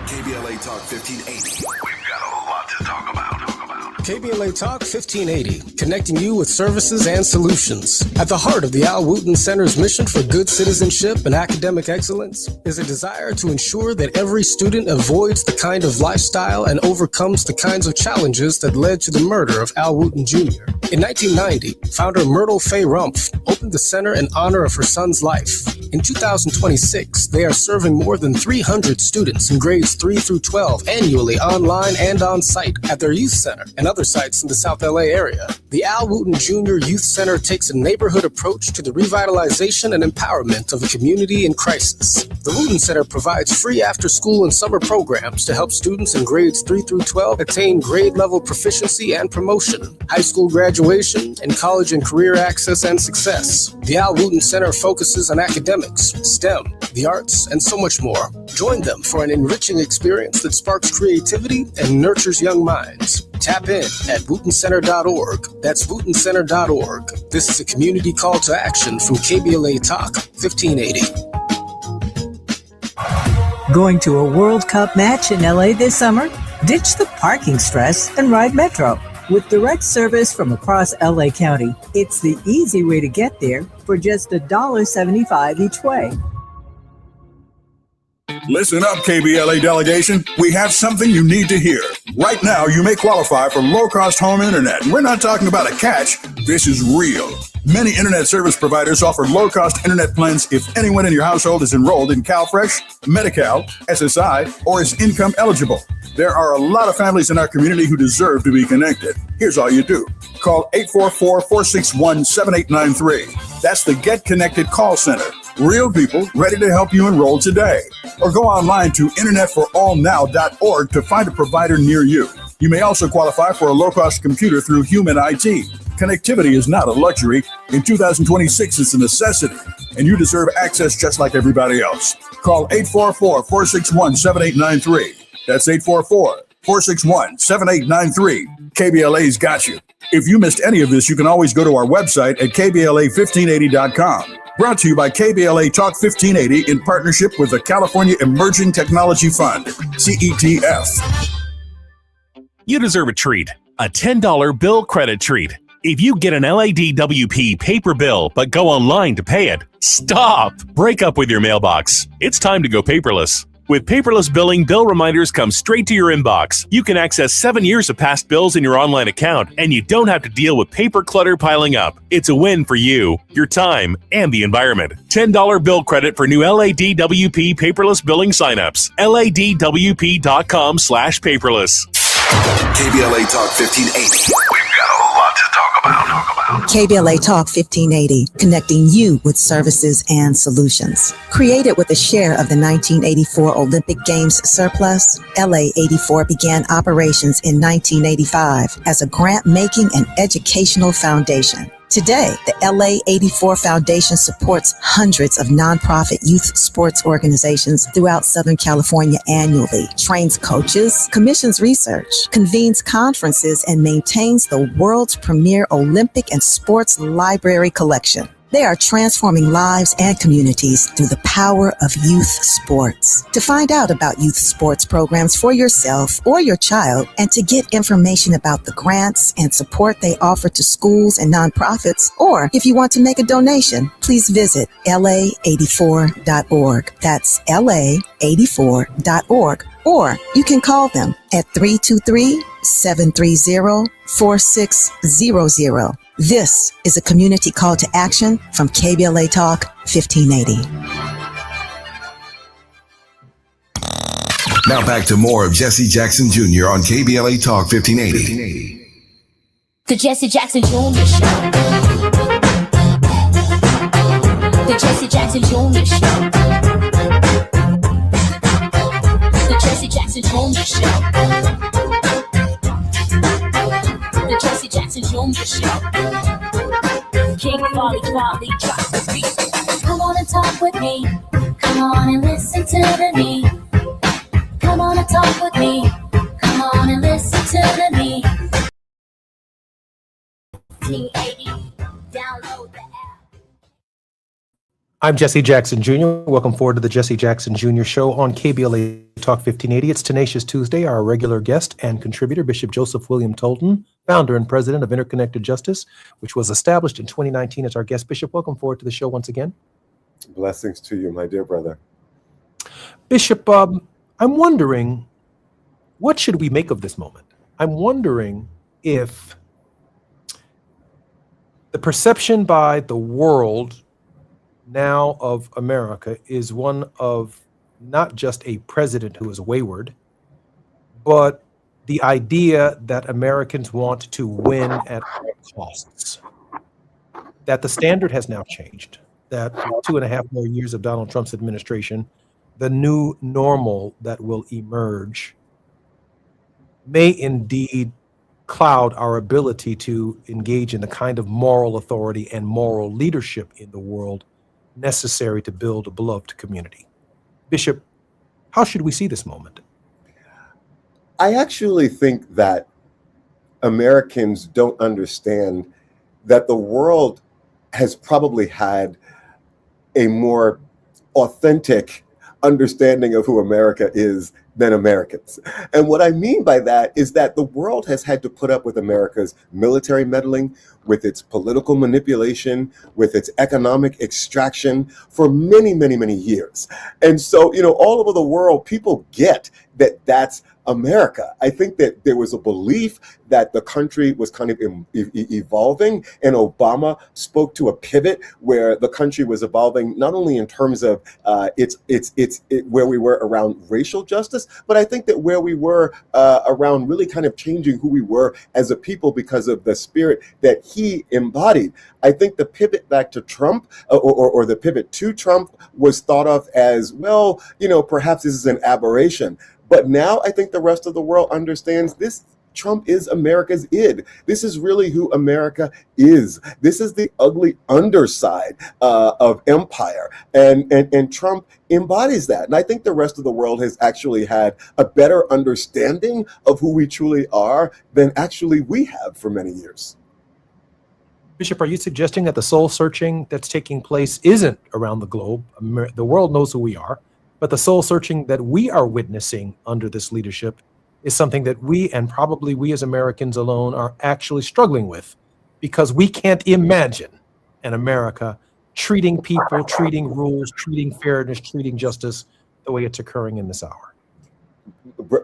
KBLA Talk 1580. We've got a lot to talk about. KBLA Talk 1580, connecting you with services and solutions. At the heart of the Al Wooten Center's mission for good citizenship and academic excellence is a desire to ensure that every student avoids the kind of lifestyle and overcomes the kinds of challenges that led to the murder of Al Wooten Jr. In 1990, founder Myrtle Fay Rumpf opened the center in honor of her son's life. In 2026, they are serving more than 300 students in grades 3 through 12 annually online and on site at their youth center and other sites in the South LA area. The Al Wooten Jr. Youth Center takes a neighborhood approach to the revitalization and empowerment of a community in crisis. The Wooten Center provides free after-school and summer programs to help students in grades 3 through 12 attain grade-level proficiency and promotion, high school graduation, and college and career access and success. The Al Wooten Center focuses on academics, STEM, the arts, and so much more. Join them for an enriching experience that sparks creativity and nurtures young minds. Tap in at WootenCenter.org. That's WootenCenter.org. This is a community call to action from KBLA Talk 1580. Going to a World Cup match in LA this summer? Ditch the parking stress and ride Metro. With direct service from across LA County, it's the easy way to get there for just $1.75 each way. Listen up, KBLA delegation. We have something you need to hear. Right now, you may qualify for low-cost home internet. And we're not talking about a catch. This is real. Many internet service providers offer low-cost internet plans if anyone in your household is enrolled in CalFresh, Medi-Cal, SSI, or is income eligible. There are a lot of families in our community who deserve to be connected. Here's all you do. Call 844-461-7893. That's the Get Connected call center. Real people ready to help you enroll today. Or go online to internetforallnow.org to find a provider near you. You may also qualify for a low-cost computer through Human IT. Connectivity is not a luxury. In 2026, it's a necessity, and you deserve access just like everybody else. Call 844-461-7893. That's 844-461-7893. KBLA's got you. If you missed any of this, you can always go to our website at kbla1580.com. Brought to you by KBLA Talk 1580 in partnership with the California Emerging Technology Fund, CETF. You deserve a treat, a $10 bill credit treat. If you get an LADWP paper bill but go online to pay it, stop! Break up with your mailbox. It's time to go paperless. With paperless billing, bill reminders come straight to your inbox. You can access 7 years of past bills in your online account, and you don't have to deal with paper clutter piling up. It's a win for you, your time, and the environment. $10 bill credit for new LADWP paperless billing signups. LADWP.com/paperless. KBLA Talk 1580. We've got a lot to talk about. KBLA Talk 1580, connecting you with services and solutions. Created with a share of the 1984 Olympic Games surplus, LA 84 began operations in 1985 as a grant-making and educational foundation. Today, the LA 84 Foundation supports hundreds of nonprofit youth sports organizations throughout Southern California annually, trains coaches, commissions research, convenes conferences, and maintains the world's premier Olympic and sports library collection. They are transforming lives and communities through the power of youth sports. To find out about youth sports programs for yourself or your child, and to get information about the grants and support they offer to schools and nonprofits, or if you want to make a donation, please visit la84.org. That's la84.org. Or you can call them at 323-730-4600. This is a community call to action from KBLA Talk 1580. Now back to more of Jesse Jackson Jr. on KBLA Talk 1580. The Jesse Jackson Jr. Show. The Jesse Jackson Jr. Show. The Jesse Jackson Jr. Show. The Jesse Jackson Jr. Show. King Quality drops the beat. Come on and talk with me. Come on and listen to the need. Come on and talk with me. Come on and listen to the need. 1580. Download the app. I'm Jesse Jackson Jr. Welcome forward to the Jesse Jackson Jr. Show on KBLA Talk 1580. It's Tenacious Tuesday. Our regular guest and contributor, Bishop Joseph William Tolton, founder and president of Interconnected Justice, which was established in 2019 as our guest. Bishop, welcome forward to the show once again. Blessings to you, my dear brother. Bishop, I'm wondering, what should we make of this moment? I'm wondering if the perception by the world now of America is one of not just a president who is wayward, but the idea that Americans want to win at all costs. That the standard has now changed, that 2.5 more years of Donald Trump's administration, the new normal that will emerge may indeed cloud our ability to engage in the kind of moral authority and moral leadership in the world necessary to build a beloved community. Bishop, how should we see this moment? I actually think that Americans don't understand that the world has probably had a more authentic understanding of who America is than Americans. And what I mean by that is that the world has had to put up with America's military meddling, with its political manipulation, with its economic extraction for many, many, many years. And so, all over the world, people get that that's America. I think that there was a belief that the country was kind of evolving, and Obama spoke to a pivot where the country was evolving not only in terms of where we were around racial justice, but I think that where we were around really kind of changing who we were as a people because of the spirit that he embodied. I think the pivot back to Trump or the pivot to Trump was thought of as, well, perhaps this is an aberration. But now I think the rest of the world understands this. Trump is America's id. This is really who America is. This is the ugly underside of empire. And Trump embodies that. And I think the rest of the world has actually had a better understanding of who we truly are than actually we have for many years. Bishop, are you suggesting that the soul searching that's taking place isn't around the globe? The world knows who we are, but the soul searching that we are witnessing under this leadership is something that we, and probably we as Americans alone, are actually struggling with, because we can't imagine an America treating people, treating rules, treating fairness, treating justice the way it's occurring in this hour?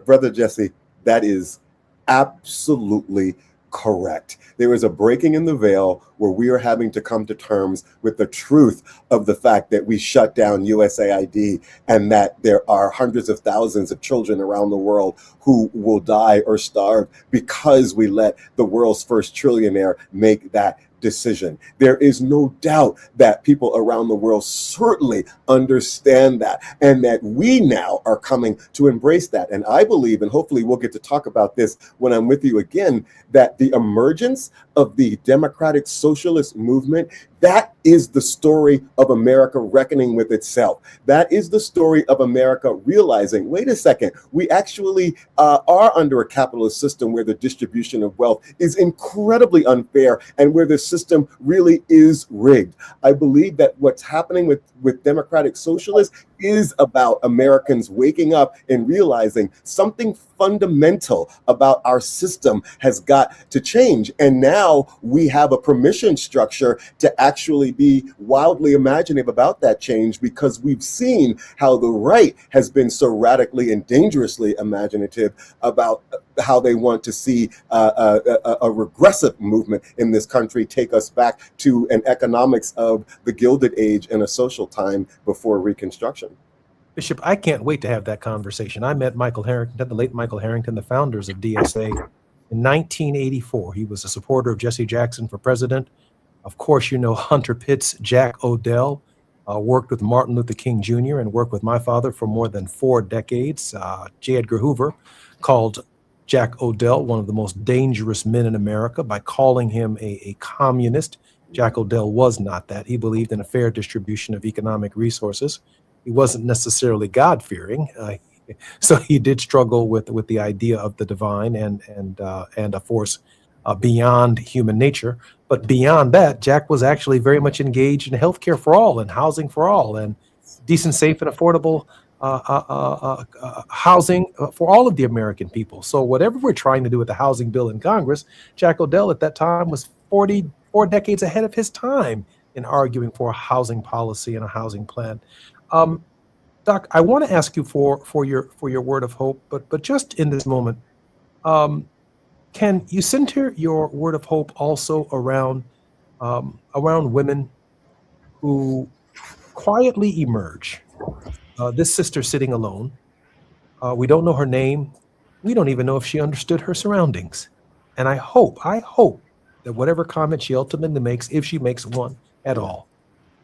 Brother Jesse, that is absolutely correct. There is a breaking in the veil where we are having to come to terms with the truth of the fact that we shut down USAID and that there are hundreds of thousands of children around the world who will die or starve because we let the world's first trillionaire make that decision. There is no doubt that people around the world certainly understand that, and that we now are coming to embrace that. And I believe, and hopefully we'll get to talk about this when I'm with you again, that the emergence of the democratic socialist movement, that is the story of America reckoning with itself. That is the story of America realizing, wait a second, we actually are under a capitalist system where the distribution of wealth is incredibly unfair and where the system really is rigged. I believe that what's happening with democratic socialists is about Americans waking up and realizing something fundamental about our system has got to change. And now we have a permission structure to actually be wildly imaginative about that change, because we've seen how the right has been so radically and dangerously imaginative about how they want to see a regressive movement in this country take us back to an economics of the Gilded Age and a social time before Reconstruction. Bishop, I can't wait to have that conversation. I met Michael Harrington, the late Michael Harrington, the founders of DSA, in 1984. He was a supporter of Jesse Jackson for president. Of course, you know Hunter Pitts, Jack Odell, worked with Martin Luther King Jr. and worked with my father for more than 4 decades. J. Edgar Hoover called Jack Odell one of the most dangerous men in America by calling him a communist. Jack Odell was not that. He believed in a fair distribution of economic resources. He wasn't necessarily God-fearing, so he did struggle with the idea of the divine and a force beyond human nature. But beyond that, Jack was actually very much engaged in healthcare for all and housing for all and decent, safe, and affordable housing for all of the American people. So whatever we're trying to do with the housing bill in Congress, Jack Odell at that time was 44 decades ahead of his time in arguing for a housing policy and a housing plan. Doc, I want to ask you for your word of hope, but just in this moment, can you center your word of hope also around women who quietly emerge? This sister sitting alone. We don't know her name. We don't even know if she understood her surroundings. And I hope that whatever comment she ultimately makes, if she makes one at all,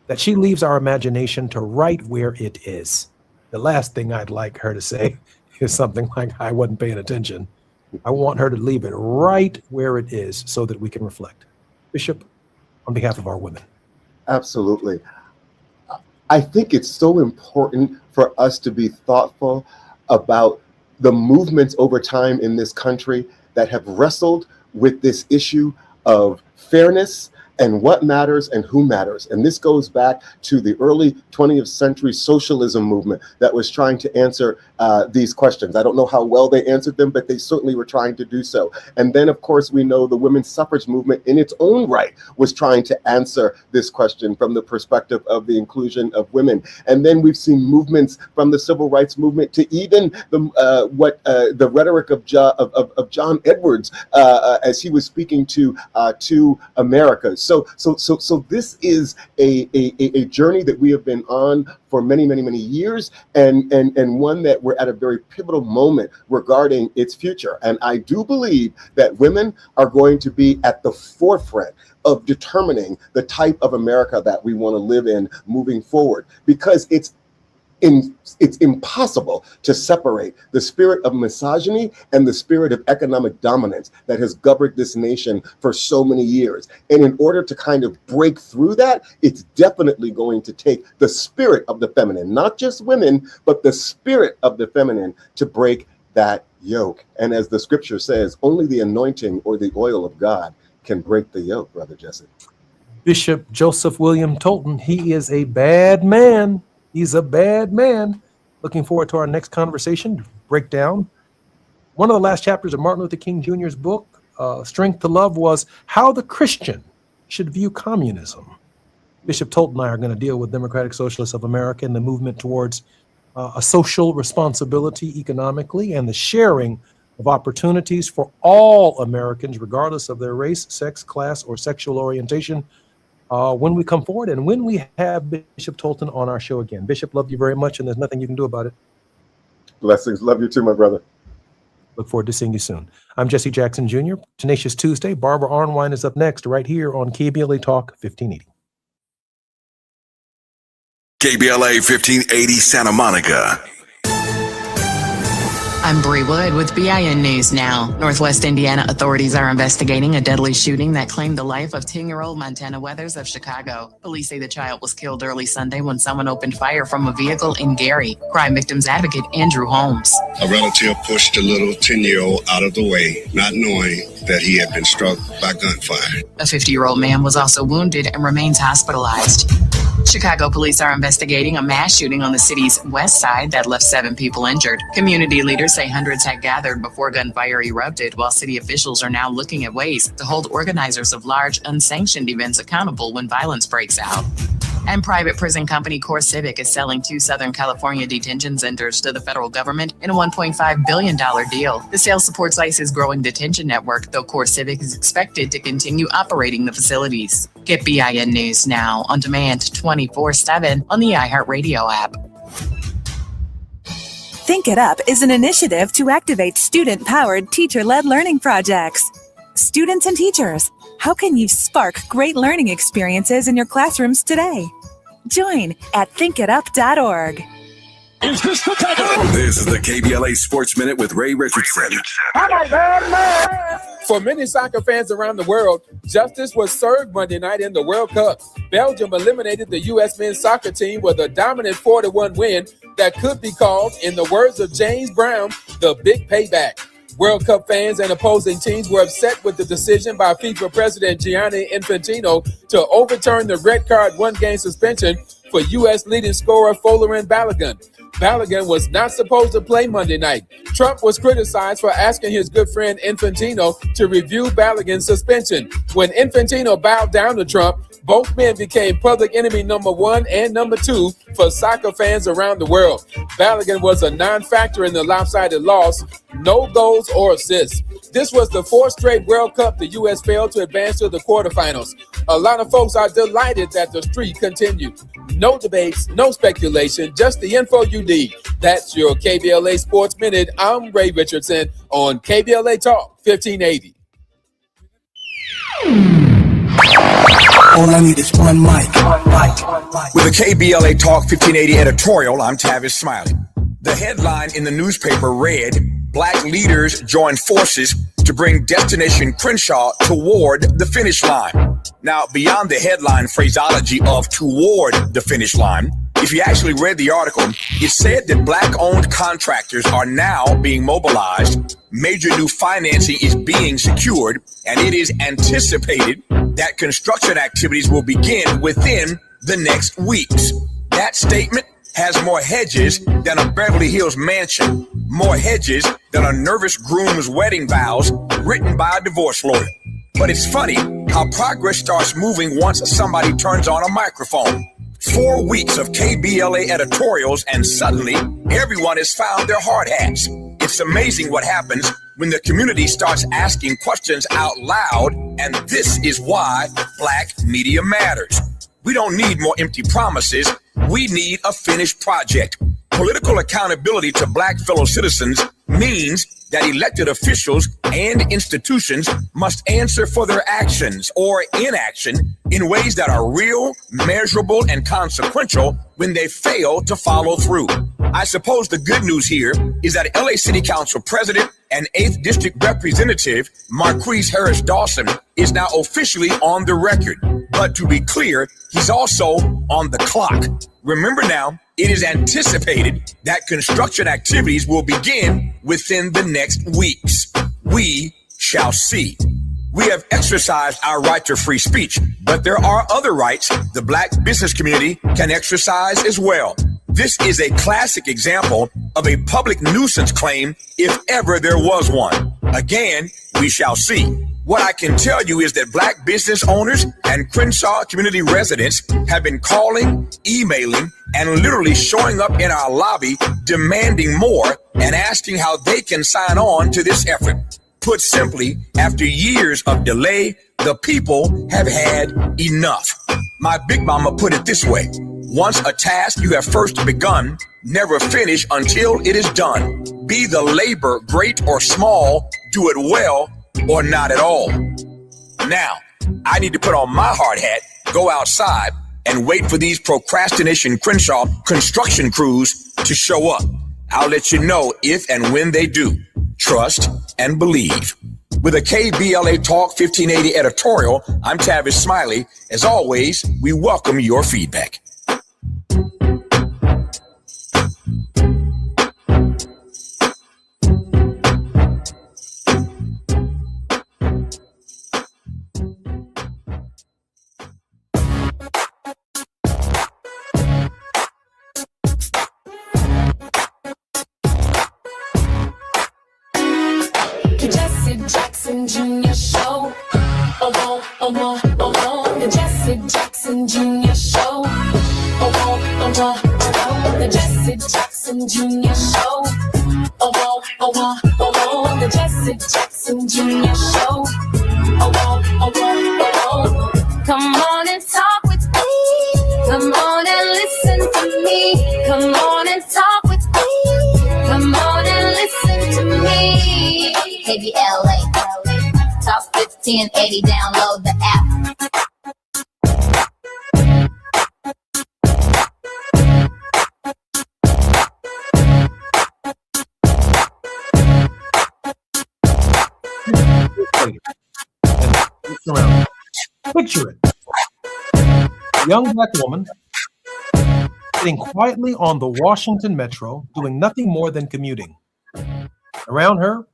that she leaves our imagination to right where it is. The last thing I'd like her to say is something like, I wasn't paying attention. I want her to leave it right where it is so that we can reflect. Bishop, on behalf of our women. Absolutely. I think it's so important for us to be thoughtful about the movements over time in this country that have wrestled with this issue of fairness and what matters and who matters. And this goes back to the early 20th century socialism movement that was trying to answer these questions. I don't know how well they answered them, but they certainly were trying to do so. And then, of course, we know the women's suffrage movement in its own right was trying to answer this question from the perspective of the inclusion of women. And then we've seen movements from the civil rights movement to even the rhetoric of John Edwards as he was speaking to America. So this is a journey that we have been on for many years, and one that we're at a very pivotal moment regarding its future. And I do believe that women are going to be at the forefront of determining the type of America that we want to live in moving forward, because it's impossible to separate the spirit of misogyny and the spirit of economic dominance that has governed this nation for so many years. And in order to kind of break through that, it's definitely going to take the spirit of the feminine, not just women, but the spirit of the feminine to break that yoke. And as the scripture says, only the anointing or the oil of God can break the yoke, Brother Jesse. Bishop Joseph William Tolton, he is a bad man. He's a bad man. Looking forward to our next conversation, breakdown. One of the last chapters of Martin Luther King Jr.'s book, Strength to Love, was how the Christian should view communism. Bishop Tolton and I are going to deal with Democratic Socialists of America and the movement towards a social responsibility economically and the sharing of opportunities for all Americans, regardless of their race, sex, class, or sexual orientation, when we come forward and when we have Bishop Tolton on our show again. Bishop, love you very much, and there's nothing you can do about it. Blessings. Love you too, my brother. Look forward to seeing you soon. I'm Jesse Jackson Jr. Tenacious Tuesday. Barbara Arnwine is up next right here on KBLA Talk 1580. KBLA 1580 Santa Monica. I'm Bree Wood with BIN News Now. Northwest Indiana authorities are investigating a deadly shooting that claimed the life of 10-year-old Montana Weathers of Chicago. Police say the child was killed early Sunday when someone opened fire from a vehicle in Gary. Crime victims advocate Andrew Holmes. A relative pushed a little 10-year-old out of the way, not knowing that he had been struck by gunfire. A 50-year-old man was also wounded and remains hospitalized. Chicago police are investigating a mass shooting on the city's west side that left 7 people injured. Community leaders say hundreds had gathered before gunfire erupted, while city officials are now looking at ways to hold organizers of large, unsanctioned events accountable when violence breaks out. And private prison company CoreCivic is selling 2 Southern California detention centers to the federal government in a $1.5 billion deal. The sale supports ICE's growing detention network, though CoreCivic is expected to continue operating the facilities. Get BIN News Now on demand 24/7 on the iHeartRadio app. Think It Up is an initiative to activate student-powered, teacher-led learning projects. Students and teachers, how can you spark great learning experiences in your classrooms today? Join at thinkitup.org. Is this the time? This is the KBLA Sports Minute with Ray Richardson. For many soccer fans around the world, justice was served Monday night in the World Cup. Belgium eliminated the U.S. men's soccer team with a dominant 4-1 win that could be called, in the words of James Brown, the big payback. World Cup fans and opposing teams were upset with the decision by FIFA President Gianni Infantino to overturn the red card 1-game suspension for U.S. leading scorer Folarin Balogun. Balogun was not supposed to play Monday night. Trump was criticized for asking his good friend Infantino to review Balogun's suspension. When Infantino bowed down to Trump, both men became public enemy number 1 and number 2 for soccer fans around the world. Balogun was a non-factor in the lopsided loss, no goals or assists. This was the 4th straight World Cup the U.S. failed to advance to the quarterfinals. A lot of folks are delighted that the streak continued. No debates, no speculation, just the info you need. That's your KBLA Sports Minute. I'm Ray Richardson on KBLA Talk 1580. All I need is one mic. With a KBLA Talk 1580 editorial, I'm Tavis Smiley. The headline in the newspaper read, Black leaders join forces to bring Destination Crenshaw toward the finish line. Now, beyond the headline phraseology of toward the finish line, if you actually read the article, it said that Black-owned contractors are now being mobilized, major new financing is being secured, and it is anticipated that construction activities will begin within the next weeks. That statement has more hedges than a Beverly Hills mansion, more hedges than a nervous groom's wedding vows written by a divorce lawyer. But it's funny how progress starts moving once somebody turns on a microphone. 4 weeks of KBLA editorials and suddenly everyone has found their hard hats. It's amazing what happens when the community starts asking questions out loud, and this is why Black media matters. We don't need more empty promises. We need a finished project. Political accountability to Black fellow citizens means that elected officials and institutions must answer for their actions or inaction in ways that are real, measurable, and consequential when they fail to follow through. I suppose the good news here is that LA City Council President and 8th District Representative Marquise Harris Dawson is now officially on the record. But to be clear, he's also on the clock. Remember now, it is anticipated that construction activities will begin within the next weeks. We shall see. We have exercised our right to free speech, but there are other rights the Black business community can exercise as well. This is a classic example of a public nuisance claim if ever there was one. Again, we shall see. What I can tell you is that Black business owners and Crenshaw community residents have been calling, emailing, and literally showing up in our lobby demanding more and asking how they can sign on to this effort. Put simply, after years of delay, the people have had enough. My big mama put it this way: once a task you have first begun, never finish until it is done. Be the labor great or small, do it well or not at all. Now, I need to put on my hard hat, go outside, and wait for these procrastination Crenshaw construction crews to show up. I'll let you know if and when they do. Trust and believe. With a KBLA Talk 1580 editorial, I'm Tavis Smiley. As always, we welcome your feedback. Jackson Jr. Show. The Jesse Jackson Jr. Show. The Jesse Jackson Jr. Show. The Jesse Jackson Jr. Show. Come on and talk with me. Come on and listen to me. Come on and talk with me. Come on and listen to me. KBLA Talk 1580, download the app. Picture it. A young Black woman sitting quietly on the Washington Metro, doing nothing more than commuting. Around her,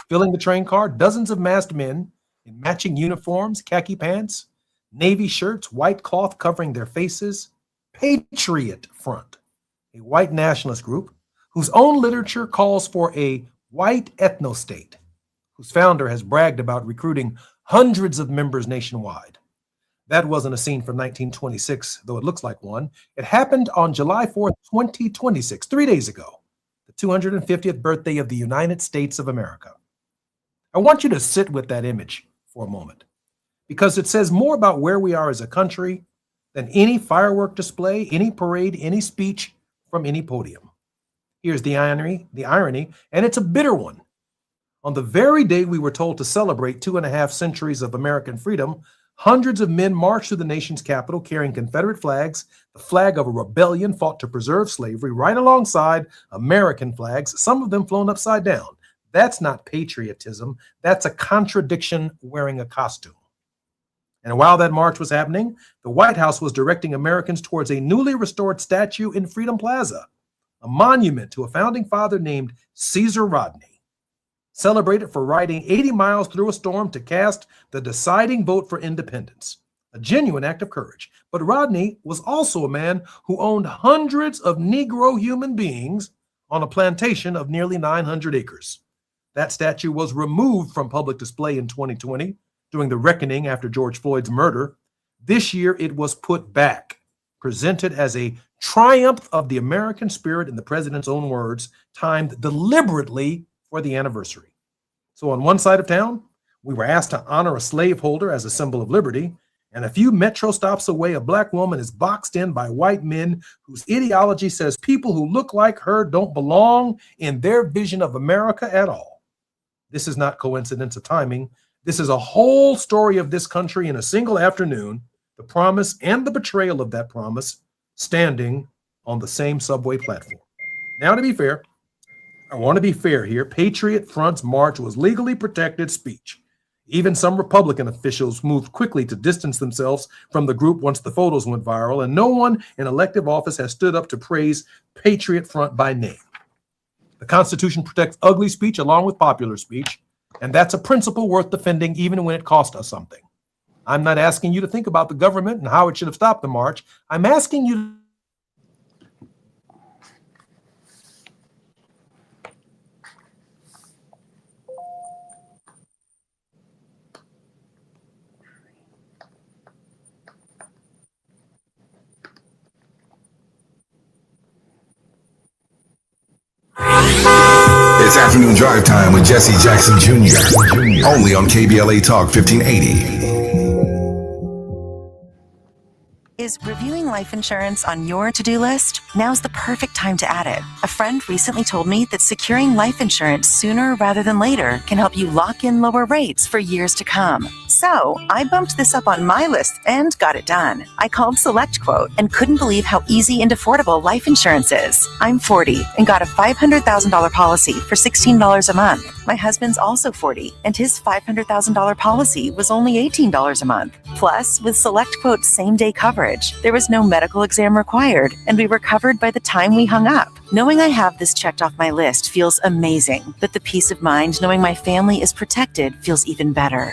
filling the train car, dozens of masked men in matching uniforms, khaki pants, navy shirts, white cloth covering their faces. Patriot Front, a white nationalist group whose own literature calls for a white ethno-state, whose founder has bragged about recruiting hundreds of members nationwide. That wasn't a scene from 1926, though it looks like one. It happened on July 4th, 2026, 3 days ago, the 250th birthday of the United States of America. I want you to sit with that image for a moment, because it says more about where we are as a country than any firework display, any parade, any speech from any podium. Here's the irony, and it's a bitter one. On the very day we were told to celebrate 2.5 centuries of American freedom, hundreds of men marched through the nation's capital carrying Confederate flags, the flag of a rebellion fought to preserve slavery, right alongside American flags, some of them flown upside down. That's not patriotism. That's a contradiction wearing a costume. And while that march was happening, the White House was directing Americans towards a newly restored statue in Freedom Plaza, a monument to a founding father named Caesar Rodney. celebrated for riding 80 miles through a storm to cast the deciding vote for independence. A genuine act of courage. But Rodney was also a man who owned hundreds of Negro human beings on a plantation of nearly 900 acres. That statue was removed from public display in 2020 during the reckoning after George Floyd's murder. This year, it was put back, presented as a triumph of the American spirit, in the president's own words, timed deliberately for the anniversary. So on one side of town, we were asked to honor a slaveholder as a symbol of liberty, and a few metro stops away, a black woman is boxed in by white men whose ideology says people who look like her don't belong in their vision of America at all. This is not coincidence of timing. This is a whole story of this country in a single afternoon, the promise and the betrayal of that promise standing on the same subway platform. Now, to be fair, I want to be fair here. Patriot Front's march was legally protected speech. Even some Republican officials moved quickly to distance themselves from the group once the photos went viral, and no one in elective office has stood up to praise Patriot Front by name. The Constitution protects ugly speech along with popular speech, and that's a principle worth defending even when it costs us something. I'm not asking you to think about the government and how it should have stopped the march. I'm asking you to It's afternoon drive time with Jesse Jackson Jr. Only on KBLA Talk 1580. Is reviewing life insurance on your to-do list? Now's the perfect time to add it. A friend recently told me that securing life insurance sooner rather than later can help you lock in lower rates for years to come. So I bumped this up on my list and got it done. I called SelectQuote and couldn't believe how easy and affordable life insurance is. I'm 40 and got a $500,000 policy for $16 a month. My husband's also 40 and his $500,000 policy was only $18 a month. Plus, with SelectQuote's same-day coverage, there was no medical exam required and we were covered by the time we hung up. Knowing I have this checked off my list feels amazing, but the peace of mind knowing my family is protected feels even better.